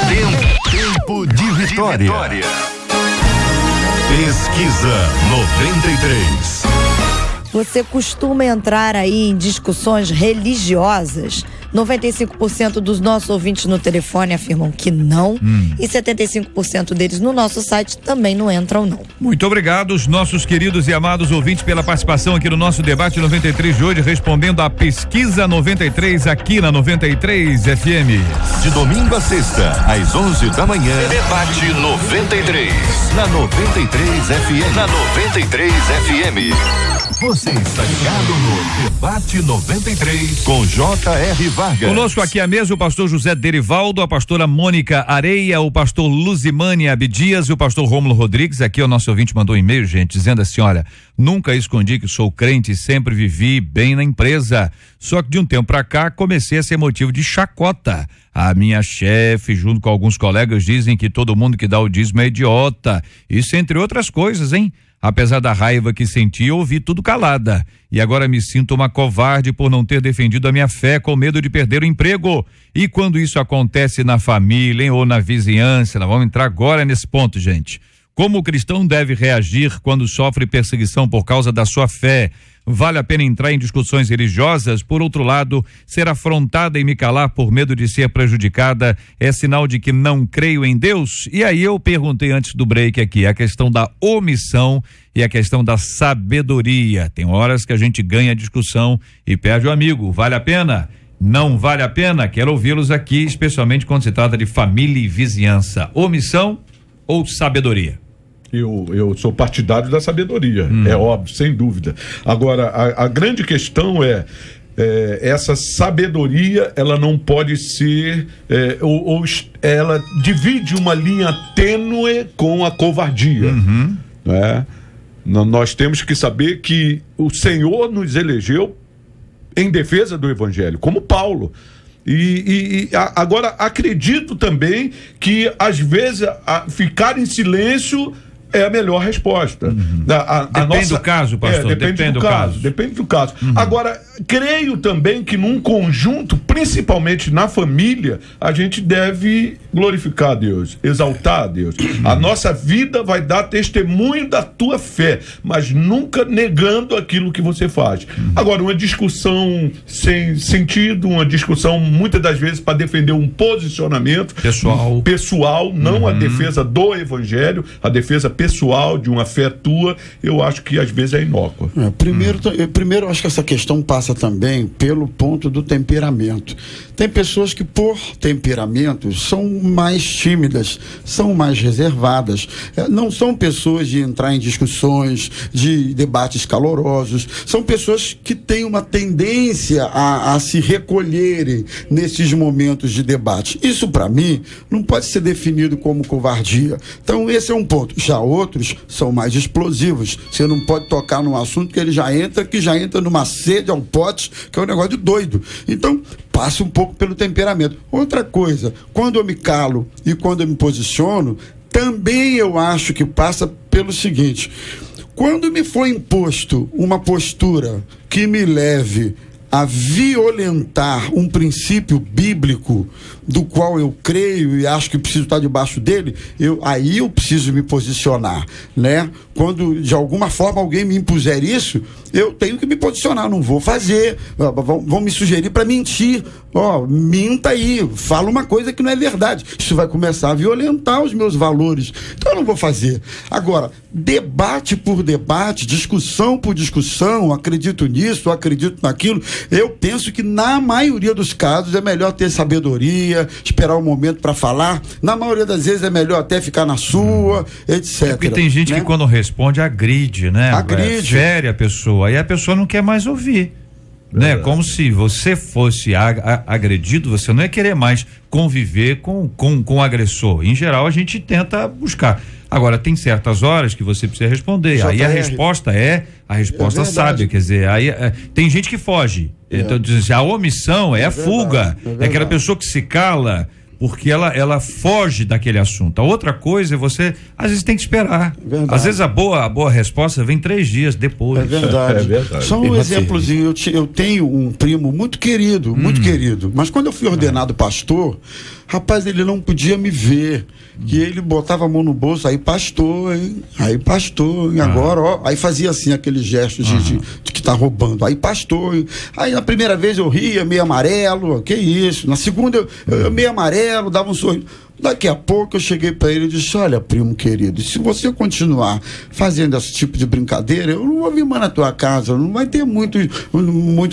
[SPEAKER 4] tempo de vitória. Pesquisa 93.
[SPEAKER 5] Você costuma entrar aí em discussões religiosas? 95% dos nossos ouvintes no telefone afirmam que não, e 75% deles no nosso site também não entram, não.
[SPEAKER 1] Muito obrigado, os nossos queridos e amados ouvintes, pela participação aqui no nosso debate 93 de hoje, respondendo à pesquisa 93 aqui na 93 FM.
[SPEAKER 4] De domingo a sexta, às 11 da manhã, debate 93 na 93 FM. Na 93 FM. Você está ligado no Debate 93 com J.R. Vargas.
[SPEAKER 1] Conosco aqui à mesa o pastor José Derivaldo, a pastora Mônica Areia, o pastor Luzimane Abdias e o pastor Rômulo Rodrigues. Aqui o nosso ouvinte mandou um e-mail, gente, dizendo assim: olha, nunca escondi que sou crente e sempre vivi bem na empresa. Só que de um tempo pra cá comecei a ser motivo de chacota. A minha chefe, junto com alguns colegas, dizem que todo mundo que dá o dízimo é idiota. Isso entre outras coisas, hein? Apesar da raiva que senti, eu ouvi tudo calada. E agora me sinto uma covarde por não ter defendido a minha fé, com medo de perder o emprego. E quando isso acontece na família, hein, ou na vizinhança, nós vamos entrar agora nesse ponto, gente. Como o cristão deve reagir quando sofre perseguição por causa da sua fé? Vale a pena entrar em discussões religiosas? Por outro lado, ser afrontada e me calar por medo de ser prejudicada é sinal de que não creio em Deus? E aí eu perguntei antes do break aqui, a questão da omissão e a questão da sabedoria. Tem horas que a gente ganha a discussão e perde o amigo. Vale a pena? Não vale a pena? Quero ouvi-los aqui, especialmente quando se trata de família e vizinhança. Omissão ou sabedoria?
[SPEAKER 7] Eu sou partidário da sabedoria, é óbvio, sem dúvida. Agora, a grande questão é essa sabedoria, ela não pode ser, ela divide uma linha tênue com a covardia. Né? Nós temos que saber que o Senhor nos elegeu em defesa do Evangelho, como Paulo. Agora, acredito também que, às vezes, ficar em silêncio é a melhor resposta.
[SPEAKER 1] Depende do caso, pastor. Depende do caso.
[SPEAKER 7] Depende do caso. Agora, creio também que num conjunto, principalmente na família, a gente deve glorificar a Deus, exaltar a Deus. A nossa vida vai dar testemunho da tua fé, mas nunca negando aquilo que você faz. Agora, uma discussão sem sentido, uma discussão muitas das vezes para defender um posicionamento pessoal, não a defesa do Evangelho, a defesa pessoal de uma fé tua, eu acho que às vezes é inócua.
[SPEAKER 9] Primeiro, eu acho que essa questão passa também pelo ponto do temperamento. Tem pessoas que, por temperamento, são mais tímidas, são mais reservadas, não são pessoas de entrar em discussões, de debates calorosos, são pessoas que têm uma tendência a se recolherem nesses momentos de debate. Isso, para mim, não pode ser definido como covardia. Então, esse é um ponto. Já outros são mais explosivos. Você não pode tocar num assunto que ele já entra numa sede ao pote, que é um negócio de doido. Então, passa um pouco pelo temperamento. Outra coisa, quando eu me calo e quando eu me posiciono, também eu acho que passa pelo seguinte: quando me for imposto uma postura que me leve a violentar um princípio bíblico do qual eu creio e acho que preciso estar debaixo dele, aí eu preciso me posicionar, né? Quando de alguma forma alguém me impuser isso, eu tenho que me posicionar, não vou fazer, vão me sugerir para mentir, minta aí, fala uma coisa que não é verdade, isso vai começar a violentar os meus valores, então eu não vou fazer. Agora, debate por debate, discussão por discussão, acredito nisso, acredito naquilo, eu penso que na maioria dos casos é melhor ter sabedoria, esperar um momento para falar, na maioria das vezes é melhor até ficar na sua, etc.
[SPEAKER 1] É porque tem gente, né, que quando responde agride, né?
[SPEAKER 9] Agride.
[SPEAKER 1] Fere a pessoa, aí a pessoa não quer mais ouvir. né? Como se você fosse agredido, você não ia querer mais conviver com o agressor. Em geral, a gente tenta buscar. Agora, tem certas horas que você precisa responder. Aí a resposta sábia, quer dizer, aí tem gente que foge. Então, a omissão é a fuga. É aquela pessoa que se cala porque ela foge daquele assunto. A outra coisa é você, às vezes, tem que esperar. Às vezes a boa resposta vem 3 dias depois.
[SPEAKER 9] É verdade. Só um exemplozinho, eu tenho um primo muito querido, mas quando eu fui ordenado pastor, rapaz, ele não podia me ver, que ele botava a mão no bolso, aí pastor, hein? E agora, ó, aí fazia assim, aquele gesto de que tá roubando, aí pastor, hein? Aí na primeira vez eu ria, meio amarelo, que isso, na segunda eu meio amarelo, dava um sorriso. Daqui a pouco eu cheguei para ele e disse: olha, primo querido, se você continuar fazendo esse tipo de brincadeira, eu não vou vir mais na tua casa, não vai ter muito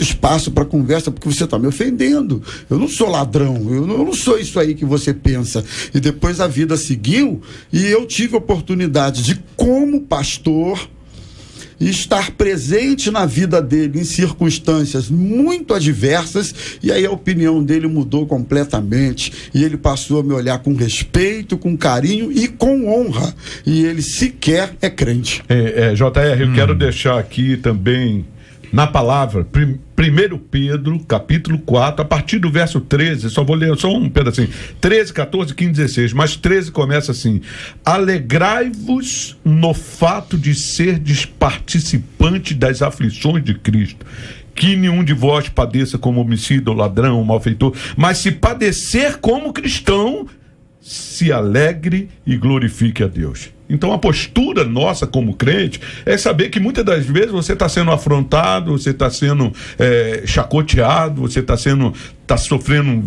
[SPEAKER 9] espaço para conversa, porque você está me ofendendo. Eu não sou ladrão, eu não sou isso aí que você pensa. E depois a vida seguiu e eu tive a oportunidade de, como pastor, estar presente na vida dele em circunstâncias muito adversas, e aí a opinião dele mudou completamente e ele passou a me olhar com respeito, com carinho e com honra, e ele sequer é crente.
[SPEAKER 7] JR, eu quero deixar aqui também na palavra, 1 Pedro, capítulo 4, a partir do verso 13, só vou ler só um pedacinho, 13, 14, 15, 16, mas 13 começa assim: alegrai-vos no fato de serdes participante das aflições de Cristo, que nenhum de vós padeça como homicida, ou ladrão, ou malfeitor, mas se padecer como cristão, se alegre e glorifique a Deus. Então a postura nossa como crente é saber que muitas das vezes você está sendo afrontado, você está sendo chacoteado, você está sofrendo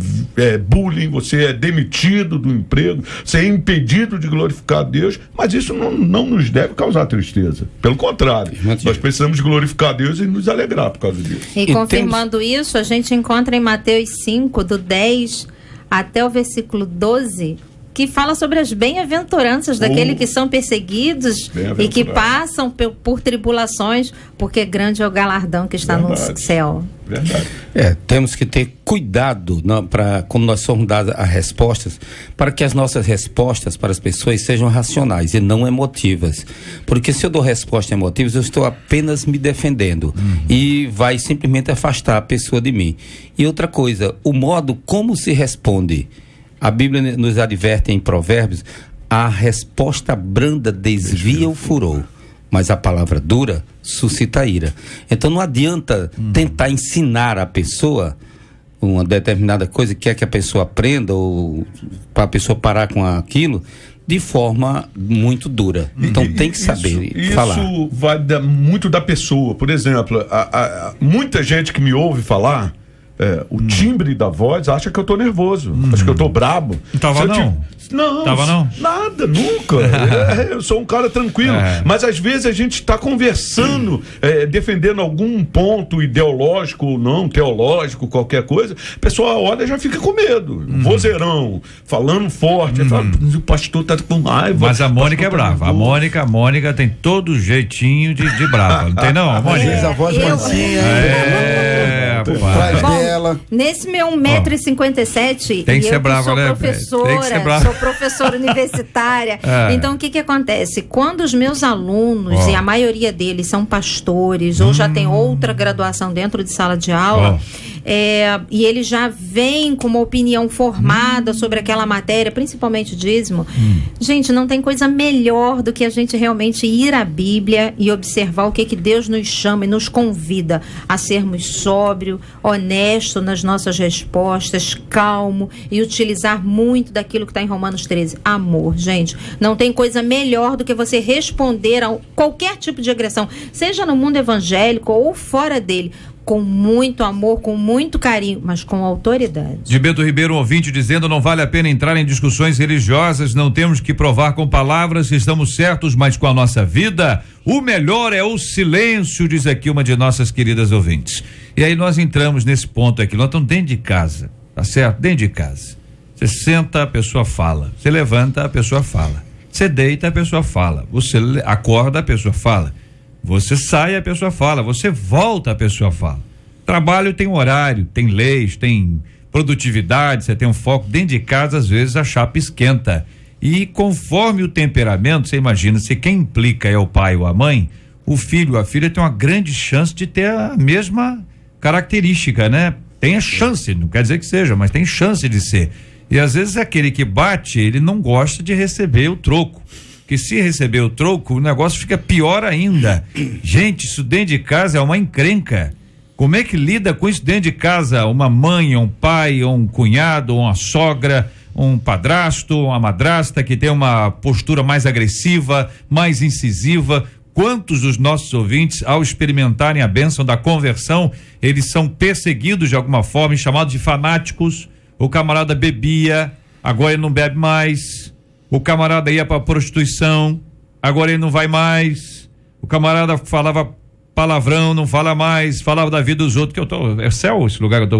[SPEAKER 7] bullying, você é demitido do emprego, você é impedido de glorificar a Deus, mas isso não nos deve causar tristeza. Pelo contrário, nós precisamos glorificar a Deus e nos alegrar por causa disso.
[SPEAKER 8] E confirmando isso, a gente encontra em Mateus 5, do 10 até o versículo 12, que fala sobre as bem-aventuranças daqueles que são perseguidos e que passam por tribulações, porque grande é o galardão que está no céu.
[SPEAKER 7] Verdade.
[SPEAKER 6] Temos que ter cuidado quando nós formos dar as respostas, para que as nossas respostas para as pessoas sejam racionais e não emotivas. Porque se eu dou respostas emotivas, eu estou apenas me defendendo e vai simplesmente afastar a pessoa de mim. E outra coisa, o modo como se responde. A Bíblia nos adverte em Provérbios: a resposta branda desvia o furor, mas a palavra dura suscita ira. Então não adianta tentar ensinar a pessoa uma determinada coisa que quer que a pessoa aprenda, ou para a pessoa parar com aquilo, de forma muito dura. Então tem que saber falar.
[SPEAKER 7] Isso vai muito da pessoa. Por exemplo, muita gente que me ouve falar, o timbre da voz acha que eu tô nervoso, acha que eu tô brabo.
[SPEAKER 1] Não tava não?
[SPEAKER 7] Tava não? Nada, nunca. Eu sou um cara tranquilo. Mas às vezes a gente está conversando, defendendo algum ponto ideológico ou não, teológico, qualquer coisa, a pessoa olha e já fica com medo. Vozeirão, falando forte, fala, o pastor tá com raiva.
[SPEAKER 1] Mas a Mônica é brava. A Mônica tem todo o jeitinho de brava. Não tem não, Mônica?
[SPEAKER 9] A voz mansinha.
[SPEAKER 8] Bom, nesse meu 1,57 m,
[SPEAKER 1] tem que ser brava,
[SPEAKER 8] sou
[SPEAKER 1] né?
[SPEAKER 8] Professora, sou professora universitária. Então, o que acontece? Quando os meus alunos, e a maioria deles são pastores, ou já tem outra graduação dentro de sala de aula, e eles já vêm com uma opinião formada sobre aquela matéria, principalmente dízimo, gente, não tem coisa melhor do que a gente realmente ir à Bíblia e observar o que Deus nos chama e nos convida a sermos sóbrios, honesto nas nossas respostas, calmo, e utilizar muito daquilo que está em Romanos 13, amor. Gente, não tem coisa melhor do que você responder a qualquer tipo de agressão, seja no mundo evangélico ou fora dele, com muito amor, com muito carinho, mas com autoridade.
[SPEAKER 1] Gilberto Ribeiro, ouvinte, dizendo: não vale a pena entrar em discussões religiosas, não temos que provar com palavras se estamos certos, mas com a nossa vida, o melhor é o silêncio, diz aqui uma de nossas queridas ouvintes. E aí nós entramos nesse ponto aqui, nós estamos dentro de casa, tá certo? Dentro de casa. Você senta, a pessoa fala. Você levanta, a pessoa fala. Você deita, a pessoa fala. Você acorda, a pessoa fala. Você sai, a pessoa fala. Você volta, a pessoa fala. Trabalho tem horário, tem leis, tem produtividade, você tem um foco. Dentro de casa, às vezes, a chapa esquenta. E conforme o temperamento, você imagina, se quem implica é o pai ou a mãe, o filho ou a filha tem uma grande chance de ter a mesma característica, né? Tem a chance, não quer dizer que seja, mas tem chance de ser. E às vezes aquele que bate, ele não gosta de receber o troco. Porque se receber o troco, o negócio fica pior ainda. Gente, isso dentro de casa é uma encrenca. Como é que lida com isso dentro de casa? Uma mãe, um pai, um cunhado, uma sogra, um padrasto, uma madrasta que tem uma postura mais agressiva, mais incisiva. Quantos dos nossos ouvintes, ao experimentarem a bênção da conversão, eles são perseguidos de alguma forma e chamados de fanáticos? O camarada bebia, agora ele não bebe mais. O camarada ia para prostituição, agora ele não vai mais. O camarada falava palavrão, não fala mais, falava da vida dos outros, que eu tô, é céu esse lugar que eu tô,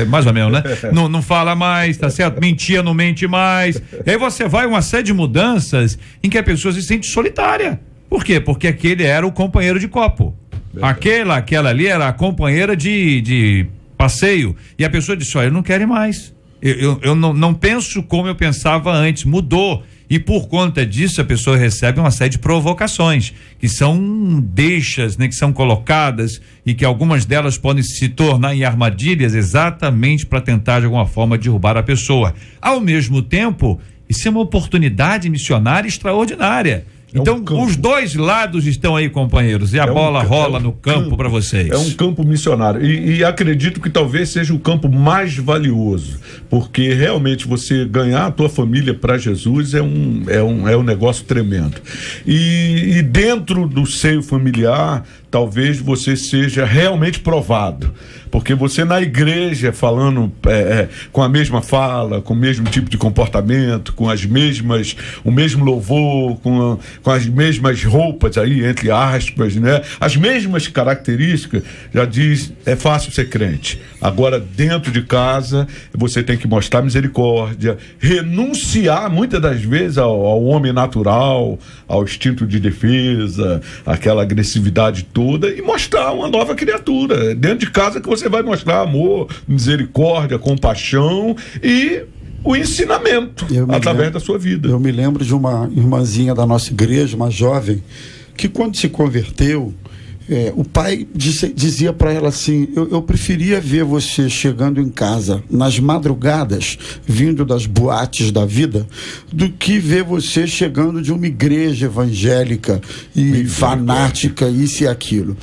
[SPEAKER 1] mais ou menos, né? Não fala mais, tá certo? Mentia, não mente mais. E aí você vai uma série de mudanças em que a pessoa se sente solitária. Por quê? Porque aquele era o companheiro de copo. Aquela ali era a companheira de passeio. E a pessoa disse, olha, eu não quero ir mais. Eu não penso como eu pensava antes, mudou. E por conta disso a pessoa recebe uma série de provocações, que são deixas, né, que são colocadas e que algumas delas podem se tornar em armadilhas exatamente para tentar de alguma forma derrubar a pessoa. Ao mesmo tempo, isso é uma oportunidade missionária extraordinária. Então, os dois lados estão aí, companheiros, e a bola rola no campo para vocês.
[SPEAKER 7] É um campo missionário. E acredito que talvez seja o campo mais valioso, porque realmente você ganhar a tua família para Jesus é um negócio tremendo. E dentro do seio familiar, talvez você seja realmente provado. Porque você na igreja falando com a mesma fala, com o mesmo tipo de comportamento, com o mesmo louvor, com as mesmas roupas aí, entre aspas, né? As mesmas características, já diz, é fácil ser crente. Agora, dentro de casa, você tem que mostrar misericórdia, renunciar muitas das vezes ao homem natural, ao instinto de defesa, aquela agressividade toda, e mostrar uma nova criatura. Dentro de casa que você vai mostrar amor, misericórdia, compaixão e o ensinamento através da sua vida.
[SPEAKER 9] Eu me lembro de uma irmãzinha da nossa igreja, uma jovem, que quando se converteu, o pai dizia para ela assim, eu preferia ver você chegando em casa nas madrugadas, vindo das boates da vida, do que ver você chegando de uma igreja evangélica e fanática, isso e aquilo.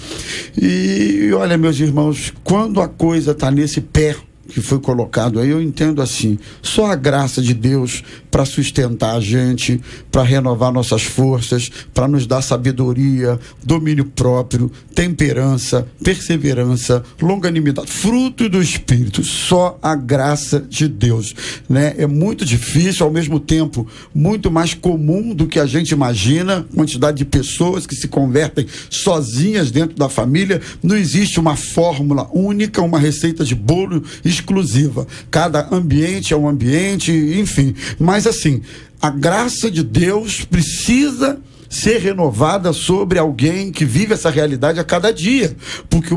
[SPEAKER 9] E olha, meus irmãos, quando a coisa está nesse pé que foi colocado aí, eu entendo assim, só a graça de Deus para sustentar a gente, para renovar nossas forças, para nos dar sabedoria, domínio próprio, temperança, perseverança, longanimidade, fruto do Espírito, só a graça de Deus, né? É muito difícil, ao mesmo tempo muito mais comum do que a gente imagina, quantidade de pessoas que se convertem sozinhas dentro da família. Não existe uma fórmula única, uma receita de bolo exclusiva, cada ambiente é um ambiente, enfim, mas assim, a graça de Deus precisa ser renovada sobre alguém que vive essa realidade a cada dia, porque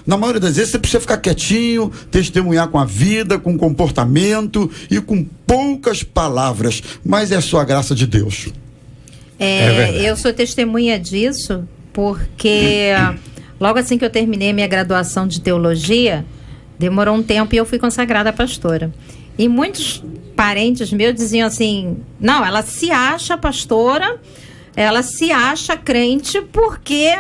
[SPEAKER 9] na maioria das vezes você precisa ficar quietinho, testemunhar com a vida, com comportamento e com poucas palavras, mas é só a graça de Deus.
[SPEAKER 8] Eu sou testemunha disso, porque logo assim que eu terminei minha graduação de teologia, demorou um tempo e eu fui consagrada pastora. E muitos parentes meus diziam assim, não, ela se acha pastora, ela se acha crente porque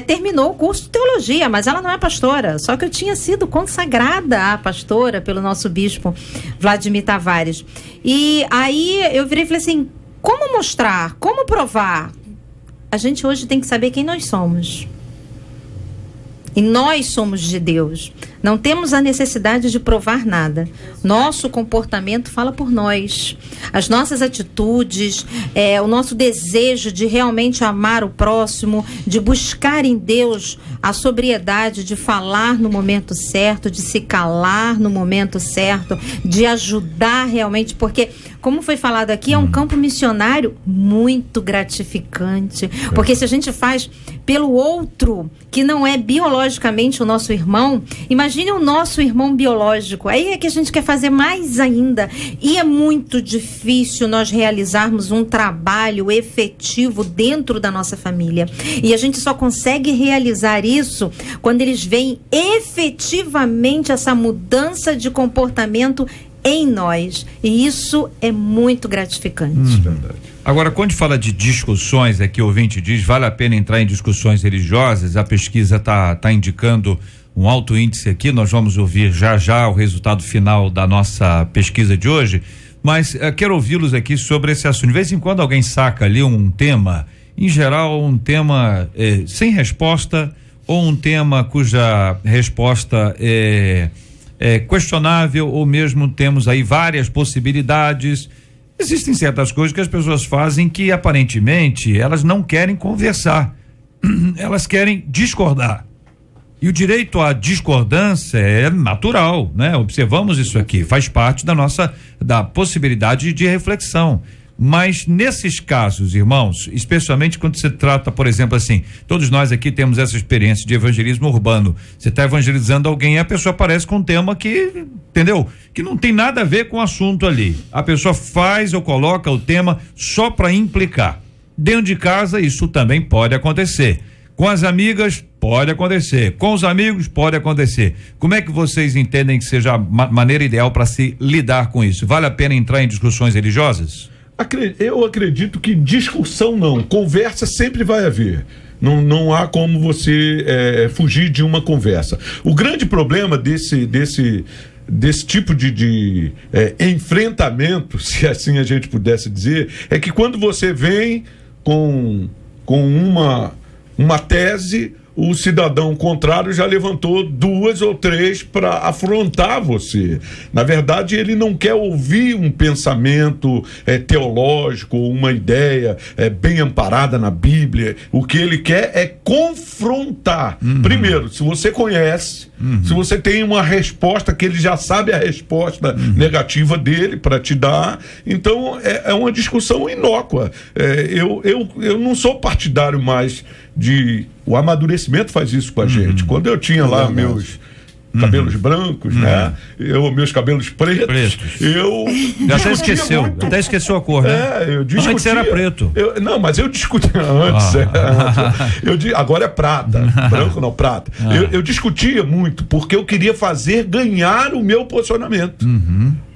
[SPEAKER 8] terminou o curso de teologia, mas ela não é pastora. Só que eu tinha sido consagrada a pastora pelo nosso bispo Vladimir Tavares. E aí eu virei e falei assim, como mostrar, como provar? A gente hoje tem que saber quem nós somos. E nós somos de Deus. Não temos a necessidade de provar nada. Nosso comportamento fala por nós. As nossas atitudes, o nosso desejo de realmente amar o próximo, de buscar em Deus a sobriedade, de falar no momento certo, de se calar no momento certo, de ajudar realmente, porque, como foi falado aqui, é um campo missionário muito gratificante. Porque se a gente faz pelo outro, que não é biologicamente o nosso irmão, imagina Imagine o nosso irmão biológico. Aí é que a gente quer fazer mais ainda. E é muito difícil nós realizarmos um trabalho efetivo dentro da nossa família. E a gente só consegue realizar isso quando eles veem efetivamente essa mudança de comportamento em nós. E isso é muito gratificante.
[SPEAKER 1] Verdade. Agora, quando fala de discussões, aqui o ouvinte diz, vale a pena entrar em discussões religiosas, a pesquisa tá indicando um alto índice aqui, nós vamos ouvir já o resultado final da nossa pesquisa de hoje, mas quero ouvi-los aqui sobre esse assunto. De vez em quando alguém saca ali um tema, em geral um tema sem resposta, ou um tema cuja resposta é questionável, ou mesmo temos aí várias possibilidades. Existem certas coisas que as pessoas fazem que aparentemente elas não querem conversar, elas querem discordar. E o direito à discordância é natural, né? Observamos isso aqui, faz parte da possibilidade de reflexão. Mas nesses casos, irmãos, especialmente quando se trata, por exemplo, assim, todos nós aqui temos essa experiência de evangelismo urbano. Você está evangelizando alguém e a pessoa aparece com um tema que, entendeu? Que não tem nada a ver com o assunto ali. A pessoa faz ou coloca o tema só para implicar. Dentro de casa, isso também pode acontecer. Com as amigas, pode acontecer. Com os amigos, pode acontecer. Como é que vocês entendem que seja a maneira ideal para se lidar com isso? Vale a pena entrar em discussões religiosas?
[SPEAKER 7] Eu acredito que discussão não, conversa sempre vai haver. Não há como você fugir de uma conversa. O grande problema desse tipo de enfrentamento, se assim a gente pudesse dizer, é que quando você vem com uma tese, o cidadão contrário já levantou 2 ou 3 para afrontar você. Na verdade, ele não quer ouvir um pensamento teológico, uma ideia bem amparada na Bíblia. O que ele quer é confrontar. Primeiro, se você conhece, se você tem uma resposta que ele já sabe a resposta negativa dele para te dar, então é uma discussão inócua. Eu não sou partidário mais o amadurecimento faz isso com a gente. Quando eu tinha lá meus cabelos brancos, né? Meus cabelos pretos. Eu
[SPEAKER 1] até esqueceu. Até esqueceu a cor, né?
[SPEAKER 7] Eu discutia.
[SPEAKER 1] Antes era preto.
[SPEAKER 7] Não, mas eu discutia antes. Agora é prata. Branco não, prata. Eu discutia muito porque eu queria ganhar o meu posicionamento.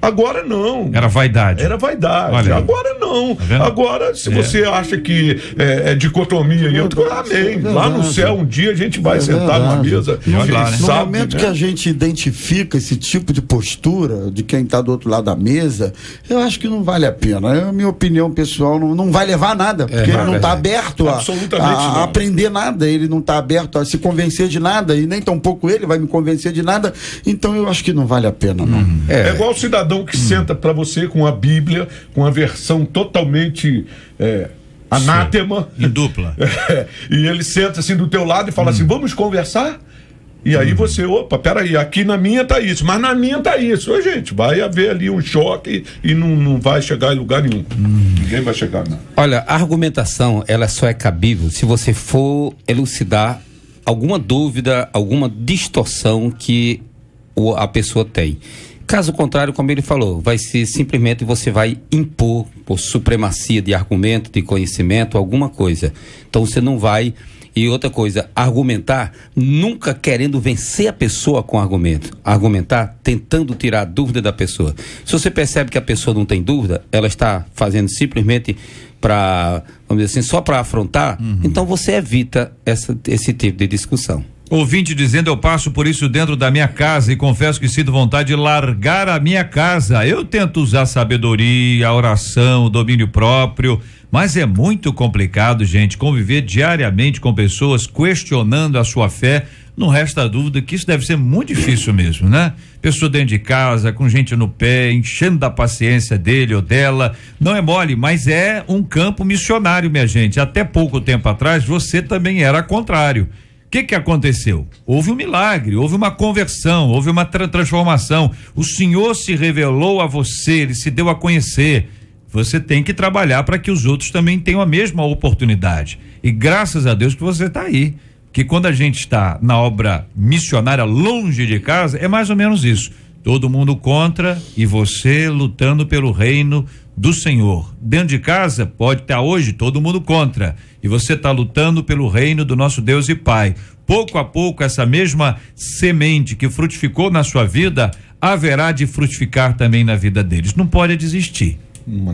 [SPEAKER 7] Agora não.
[SPEAKER 1] Era vaidade.
[SPEAKER 7] Olha, agora não. Tá, agora, se você acha que é dicotomia, amém. Lá no céu, um dia a gente vai sentar numa mesa.
[SPEAKER 9] No momento que a gente identifica esse tipo de postura de quem está do outro lado da mesa, eu acho que não vale a pena. A minha opinião pessoal não vai levar a nada, porque ele não está aberto a aprender nada, ele não está aberto a se convencer de nada, e nem tampouco ele vai me convencer de nada. Então eu acho que não vale a pena, não.
[SPEAKER 7] É igual o cidadão que senta para você com a Bíblia, com a versão totalmente anátema.
[SPEAKER 1] Em dupla.
[SPEAKER 7] E ele senta assim do teu lado e fala assim, vamos conversar? E aí você, peraí, aqui na minha tá isso, mas na minha tá isso. Gente, vai haver ali um choque e não vai chegar em lugar nenhum. Ninguém vai chegar, não.
[SPEAKER 6] Olha, a argumentação, ela só é cabível se você for elucidar alguma dúvida, alguma distorção que a pessoa tem. Caso contrário, como ele falou, vai ser simplesmente você vai impor por supremacia de argumento, de conhecimento, alguma coisa. Então você não vai. E outra coisa, argumentar nunca querendo vencer a pessoa com argumento. Argumentar tentando tirar a dúvida da pessoa. Se você percebe que a pessoa não tem dúvida, ela está fazendo simplesmente para, vamos dizer assim, só para afrontar, então você evita esse tipo de discussão.
[SPEAKER 1] Ouvinte dizendo, eu passo por isso dentro da minha casa e confesso que sinto vontade de largar a minha casa. Eu tento usar sabedoria, a oração, o domínio próprio, mas é muito complicado, gente, conviver diariamente com pessoas questionando a sua fé. Não resta dúvida que isso deve ser muito difícil mesmo, né? Pessoa dentro de casa, com gente no pé, enchendo da paciência dele ou dela. Não é mole, mas é um campo missionário, minha gente. Até pouco tempo atrás, você também era contrário. O que aconteceu? Houve um milagre, houve uma conversão, houve uma transformação. O Senhor se revelou a você, ele se deu a conhecer. Você tem que trabalhar para que os outros também tenham a mesma oportunidade. E graças a Deus que você está aí. que quando a gente está na obra missionária longe de casa, é mais ou menos isso. Todo mundo contra e você lutando pelo reino do Senhor. Dentro de casa pode estar hoje todo mundo contra e você está lutando pelo reino do nosso Deus e Pai. Pouco a pouco essa mesma semente que frutificou na sua vida haverá de frutificar também na vida deles. Não pode desistir.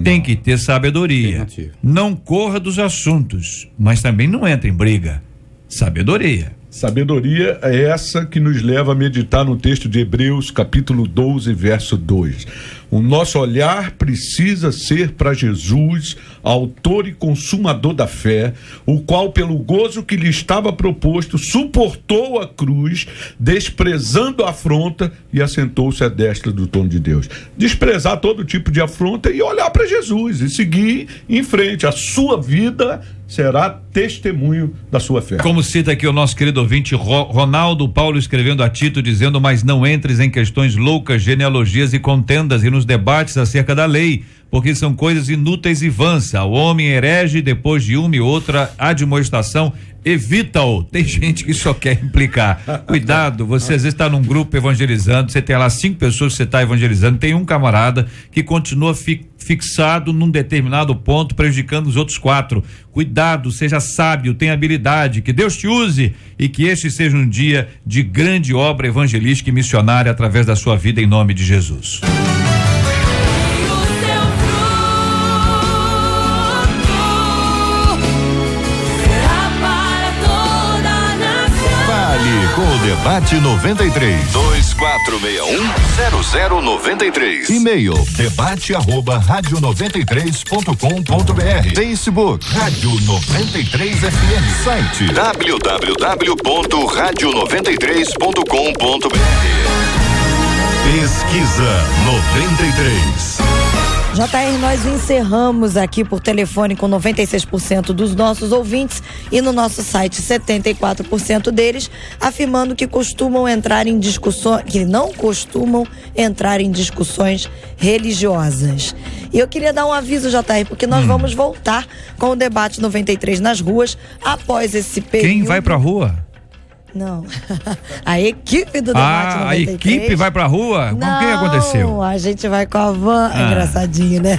[SPEAKER 1] Tem que ter sabedoria. Não corra dos assuntos, mas também não entre em briga. Sabedoria.
[SPEAKER 7] Sabedoria é essa que nos leva a meditar no texto de Hebreus, capítulo 12, verso 2. O nosso olhar precisa ser para Jesus, autor e consumador da fé, o qual, pelo gozo que lhe estava proposto, suportou a cruz, desprezando a afronta e assentou-se à destra do trono de Deus. Desprezar todo tipo de afronta e olhar para Jesus e seguir em frente. A sua vida será testemunho da sua fé.
[SPEAKER 1] Como cita aqui o nosso querido ouvinte Ronaldo Paulo escrevendo a Tito, dizendo: mas não entres em questões loucas, genealogias e contendas e nos debates acerca da lei, porque são coisas inúteis e vãs. O homem herege depois de uma e outra admoestação, evita-o. Tem gente que só quer implicar. Cuidado, você às vezes está num grupo evangelizando, você tem lá 5 pessoas que você está evangelizando, tem um camarada que continua fixado num determinado ponto, prejudicando os outros 4. Cuidado, seja sábio, tenha habilidade, que Deus te use e que este seja um dia de grande obra evangelística e missionária através da sua vida, em nome de Jesus.
[SPEAKER 4] Com o Debate 93 2461-0093. E-mail debate@radio93.com.br. Facebook Rádio 93 FM. Site www.radio93.com.br. Pesquisa 93.
[SPEAKER 5] JR, nós encerramos aqui por telefone com 96% dos nossos ouvintes e no nosso site 74% deles afirmando que costumam entrar em discussões, que não costumam entrar em discussões religiosas. E eu queria dar um aviso, JR, porque nós vamos voltar com o Debate 93 nas ruas após esse período.
[SPEAKER 1] Quem vai pra rua?
[SPEAKER 5] Não, a equipe do Debate 93.
[SPEAKER 1] A equipe vai pra rua?
[SPEAKER 5] Não,
[SPEAKER 1] o que aconteceu?
[SPEAKER 5] A gente vai com a van, engraçadinho, né?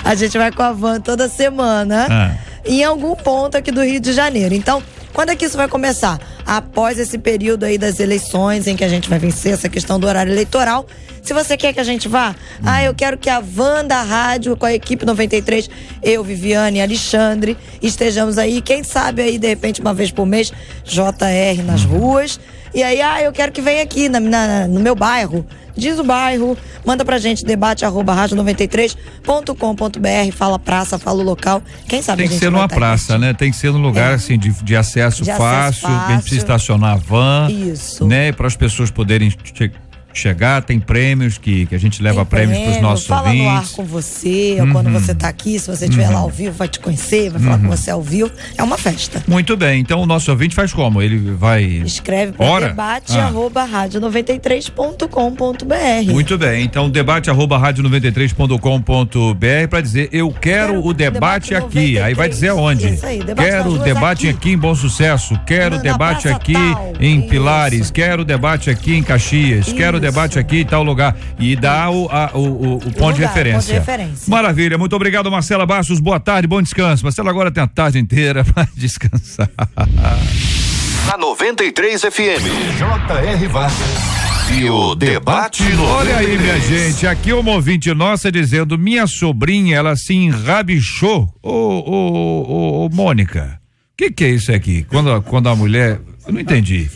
[SPEAKER 5] A gente vai com a van toda semana em algum ponto aqui do Rio de Janeiro. Então, quando é que isso vai começar? Após esse período aí das eleições, em que a gente vai vencer essa questão do horário eleitoral. Se você quer que a gente vá, eu quero que a van da rádio, com a equipe 93, eu, Viviane e Alexandre, estejamos aí, quem sabe aí, de repente, uma vez por mês, JR nas ruas. E aí, eu quero que venha aqui no meu bairro. Diz o bairro, manda pra gente, debate@radio93.com.br, fala praça, fala o local. Quem sabe
[SPEAKER 1] tem que ser numa praça, né? Tem que ser num lugar assim de acesso fácil, que a gente precisa estacionar a van.
[SPEAKER 5] Isso.
[SPEAKER 1] Né? Para as pessoas poderem chegar, tem prêmios que a gente leva prêmios para os nossos ouvintes.
[SPEAKER 5] Fala no ar com você, ou quando você tá aqui, se você estiver lá ao vivo, vai te conhecer, vai falar com você ao vivo. É uma festa.
[SPEAKER 1] Muito bem, então o nosso ouvinte faz como? Ele vai...
[SPEAKER 5] Escreve para debate@radio93.com.br.
[SPEAKER 1] Muito bem, então debate@radio93.com.br para dizer, eu quero o debate aqui. 93. Aí vai dizer aonde? Isso aí, quero o debate aqui em Bom Sucesso, quero o debate aqui em Pilares, quero o debate aqui em Caxias, quero debate aqui em tal lugar, e dá o ponto de referência. Maravilha, muito obrigado, Marcela Bastos, boa tarde, bom descanso. Marcela agora tem a tarde inteira para descansar.
[SPEAKER 4] Na 93 FM, J.R. Vargas e o Debate 93.
[SPEAKER 1] Olha aí, minha gente, aqui uma ouvinte nossa dizendo, minha sobrinha, ela se enrabichou. Ô, Mônica, o que é isso aqui? Quando a mulher... Eu não entendi.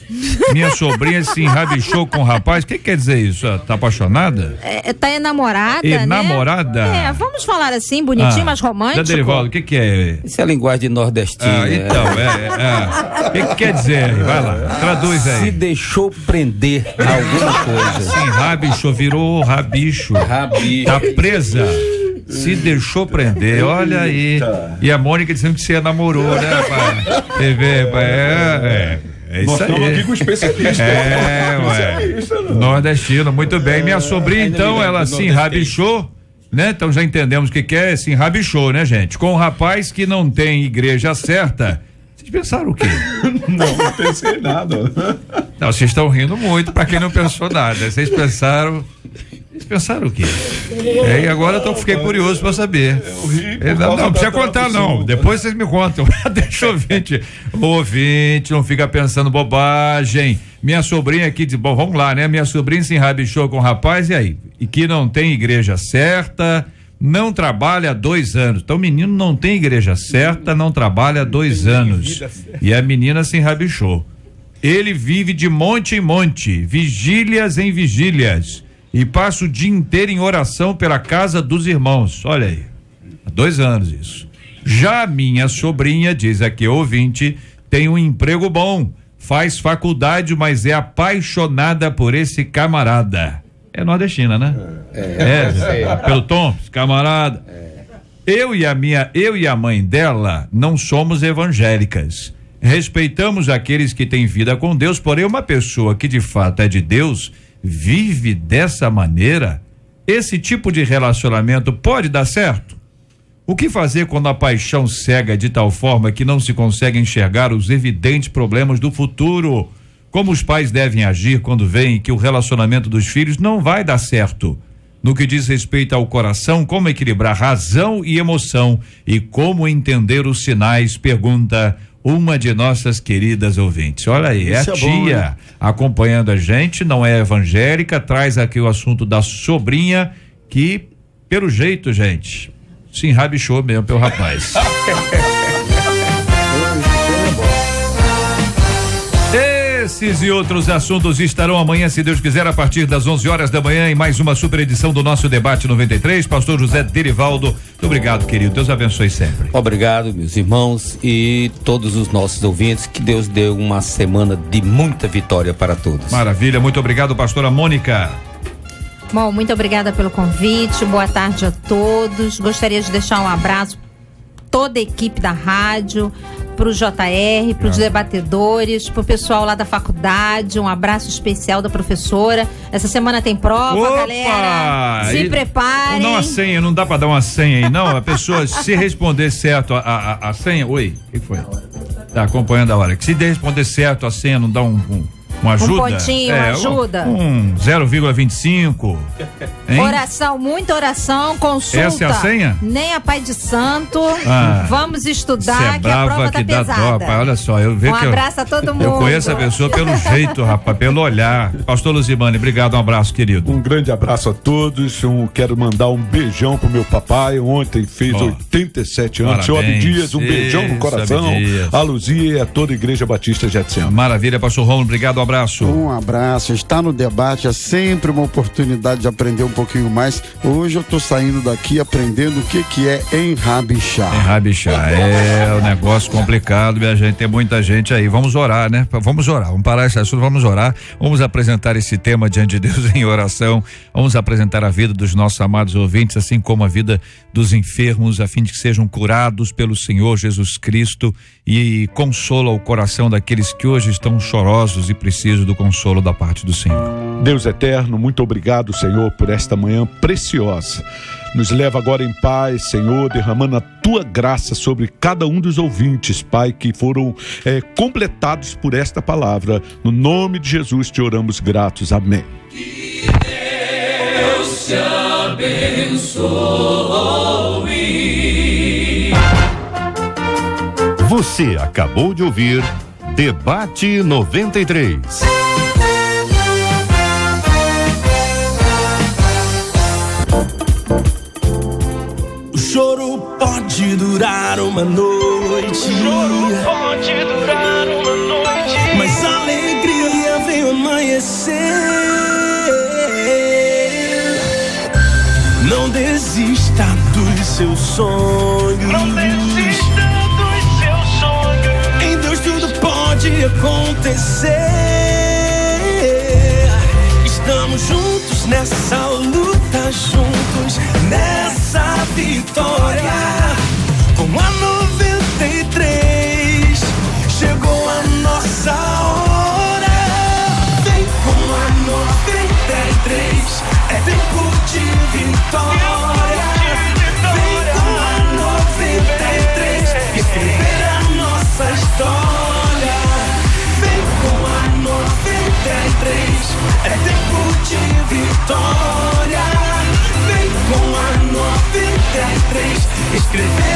[SPEAKER 1] Minha sobrinha se enrabichou com o rapaz. O que quer dizer isso? Tá apaixonada?
[SPEAKER 8] Tá enamorada,
[SPEAKER 1] enamorada?
[SPEAKER 8] Né? Vamos falar assim, bonitinho, mas romântico.
[SPEAKER 1] Derivaldo, o que é?
[SPEAKER 6] Isso é a linguagem nordestina.
[SPEAKER 1] Então, O que quer dizer? Vai lá, traduz aí.
[SPEAKER 6] Se deixou prender alguma coisa.
[SPEAKER 1] Se enrabichou, virou rabicho. Tá presa. Se deixou prender, olha aí. E a Mônica dizendo que você namorou, né, rapaz? Você vê, é isso aí. Nós estamos aqui com especialista. Nordestino, muito bem. Minha sobrinha, então, ela se enrabichou, né? Então já entendemos o que é, se enrabichou, né, gente? Com um rapaz que não tem igreja certa, Vocês pensaram o quê?
[SPEAKER 7] Não pensei nada.
[SPEAKER 1] Não, vocês estão rindo muito para quem não pensou nada. Vocês pensaram o quê? E agora eu fiquei curioso para saber. Não precisa contar não, depois vocês me contam. Deixa o ouvinte não fica pensando bobagem. Minha sobrinha aqui bom, vamos lá, né? Minha sobrinha se enrabixou com o rapaz, e aí? E que não tem igreja certa, não trabalha há 2 anos. Então o menino não tem igreja certa, não trabalha há 2 anos. E a menina se enrabixou. Ele vive de monte em monte, vigílias em vigílias, e passa o dia inteiro em oração pela casa dos irmãos. Olha aí, há 2 anos isso. Já a minha sobrinha, diz aqui ouvinte, tem um emprego bom, faz faculdade, mas é apaixonada por esse camarada. É nordestina, né? Pelo tom, camarada. Eu e a mãe dela não somos evangélicas. Respeitamos aqueles que têm vida com Deus, porém uma pessoa que de fato é de Deus vive dessa maneira. Esse tipo de relacionamento pode dar certo? O que fazer quando a paixão cega de tal forma que não se consegue enxergar os evidentes problemas do futuro? Como os pais devem agir quando veem que o relacionamento dos filhos não vai dar certo? No que diz respeito ao coração, como equilibrar razão e emoção e como entender os sinais? Pergunta uma de nossas queridas ouvintes. Olha aí, é a tia acompanhando a gente, não é evangélica, traz aqui o assunto da sobrinha que, pelo jeito, gente, se enrabixou mesmo pelo rapaz. Esses e outros assuntos estarão amanhã, se Deus quiser, a partir das 11 horas da manhã, em mais uma super edição do nosso Debate 93. Pastor José Derivaldo, muito obrigado, querido. Deus abençoe sempre.
[SPEAKER 6] Obrigado, meus irmãos e todos os nossos ouvintes. Que Deus dê uma semana de muita vitória para todos.
[SPEAKER 1] Maravilha, muito obrigado, pastora Mônica.
[SPEAKER 8] Bom, muito obrigada pelo convite. Boa tarde a todos. Gostaria de deixar um abraço toda a equipe da rádio, pro JR, pros debatedores, pro pessoal lá da faculdade, um abraço especial da professora. Essa semana tem prova, galera. Se preparem.
[SPEAKER 1] Não a senha, não dá pra dar uma senha aí, não. A pessoa, se responder certo a senha. Oi, o que foi? Tá acompanhando a hora. Que se responder certo a senha, não dá uma ajuda?
[SPEAKER 8] Um pontinho, ajuda.
[SPEAKER 1] 0,25.
[SPEAKER 8] Oração, muita oração, consulta.
[SPEAKER 1] Essa é a senha?
[SPEAKER 8] Nem a Pai de Santo. Vamos estudar, que a prova tá pesada.
[SPEAKER 1] Rapaz, olha só, eu vejo que
[SPEAKER 8] abraço a todo mundo.
[SPEAKER 1] Eu conheço a pessoa pelo jeito, rapaz, pelo olhar. Pastor Luzimani, obrigado, um abraço, querido.
[SPEAKER 7] Um grande abraço a todos. Quero mandar um beijão pro meu papai. Ontem fez 87 anos. Seu Abdias, um beijão no coração. A Luzia e a toda a Igreja Batista Getsemane.
[SPEAKER 1] Maravilha, pastor Romulo, obrigado, um abraço.
[SPEAKER 9] Um abraço, está no debate, é sempre uma oportunidade de aprender um pouquinho mais. Hoje eu tô saindo daqui aprendendo o que é enrabixar.
[SPEAKER 1] Enrabixar, é um negócio complicado, minha gente, tem muita gente aí. Vamos orar, né? Vamos orar, vamos parar esse assunto, vamos orar, vamos apresentar esse tema diante de Deus em oração, vamos apresentar a vida dos nossos amados ouvintes, assim como a vida dos enfermos, a fim de que sejam curados pelo Senhor Jesus Cristo, e consola o coração daqueles que hoje estão chorosos e precisam do consolo da parte do Senhor.
[SPEAKER 7] Deus eterno, muito obrigado, Senhor, por esta manhã preciosa. Nos leva agora em paz, Senhor, derramando a tua graça sobre cada um dos ouvintes, Pai, que foram completados por esta palavra. No nome de Jesus te oramos gratos. Amém.
[SPEAKER 10] Que Deus te abençoe.
[SPEAKER 4] Você acabou de ouvir Debate 93.
[SPEAKER 10] O choro pode durar uma noite. Mas a alegria vem amanhecer. Não desista dos seus sonhos. Em Deus tudo pode acontecer. Estamos juntos nessa luta, juntos nessa vitória. Com a 93 chegou a nossa hora. Vem com a 93, é tempo de vitória. Vem com a 93, escrever a nossa história. escrever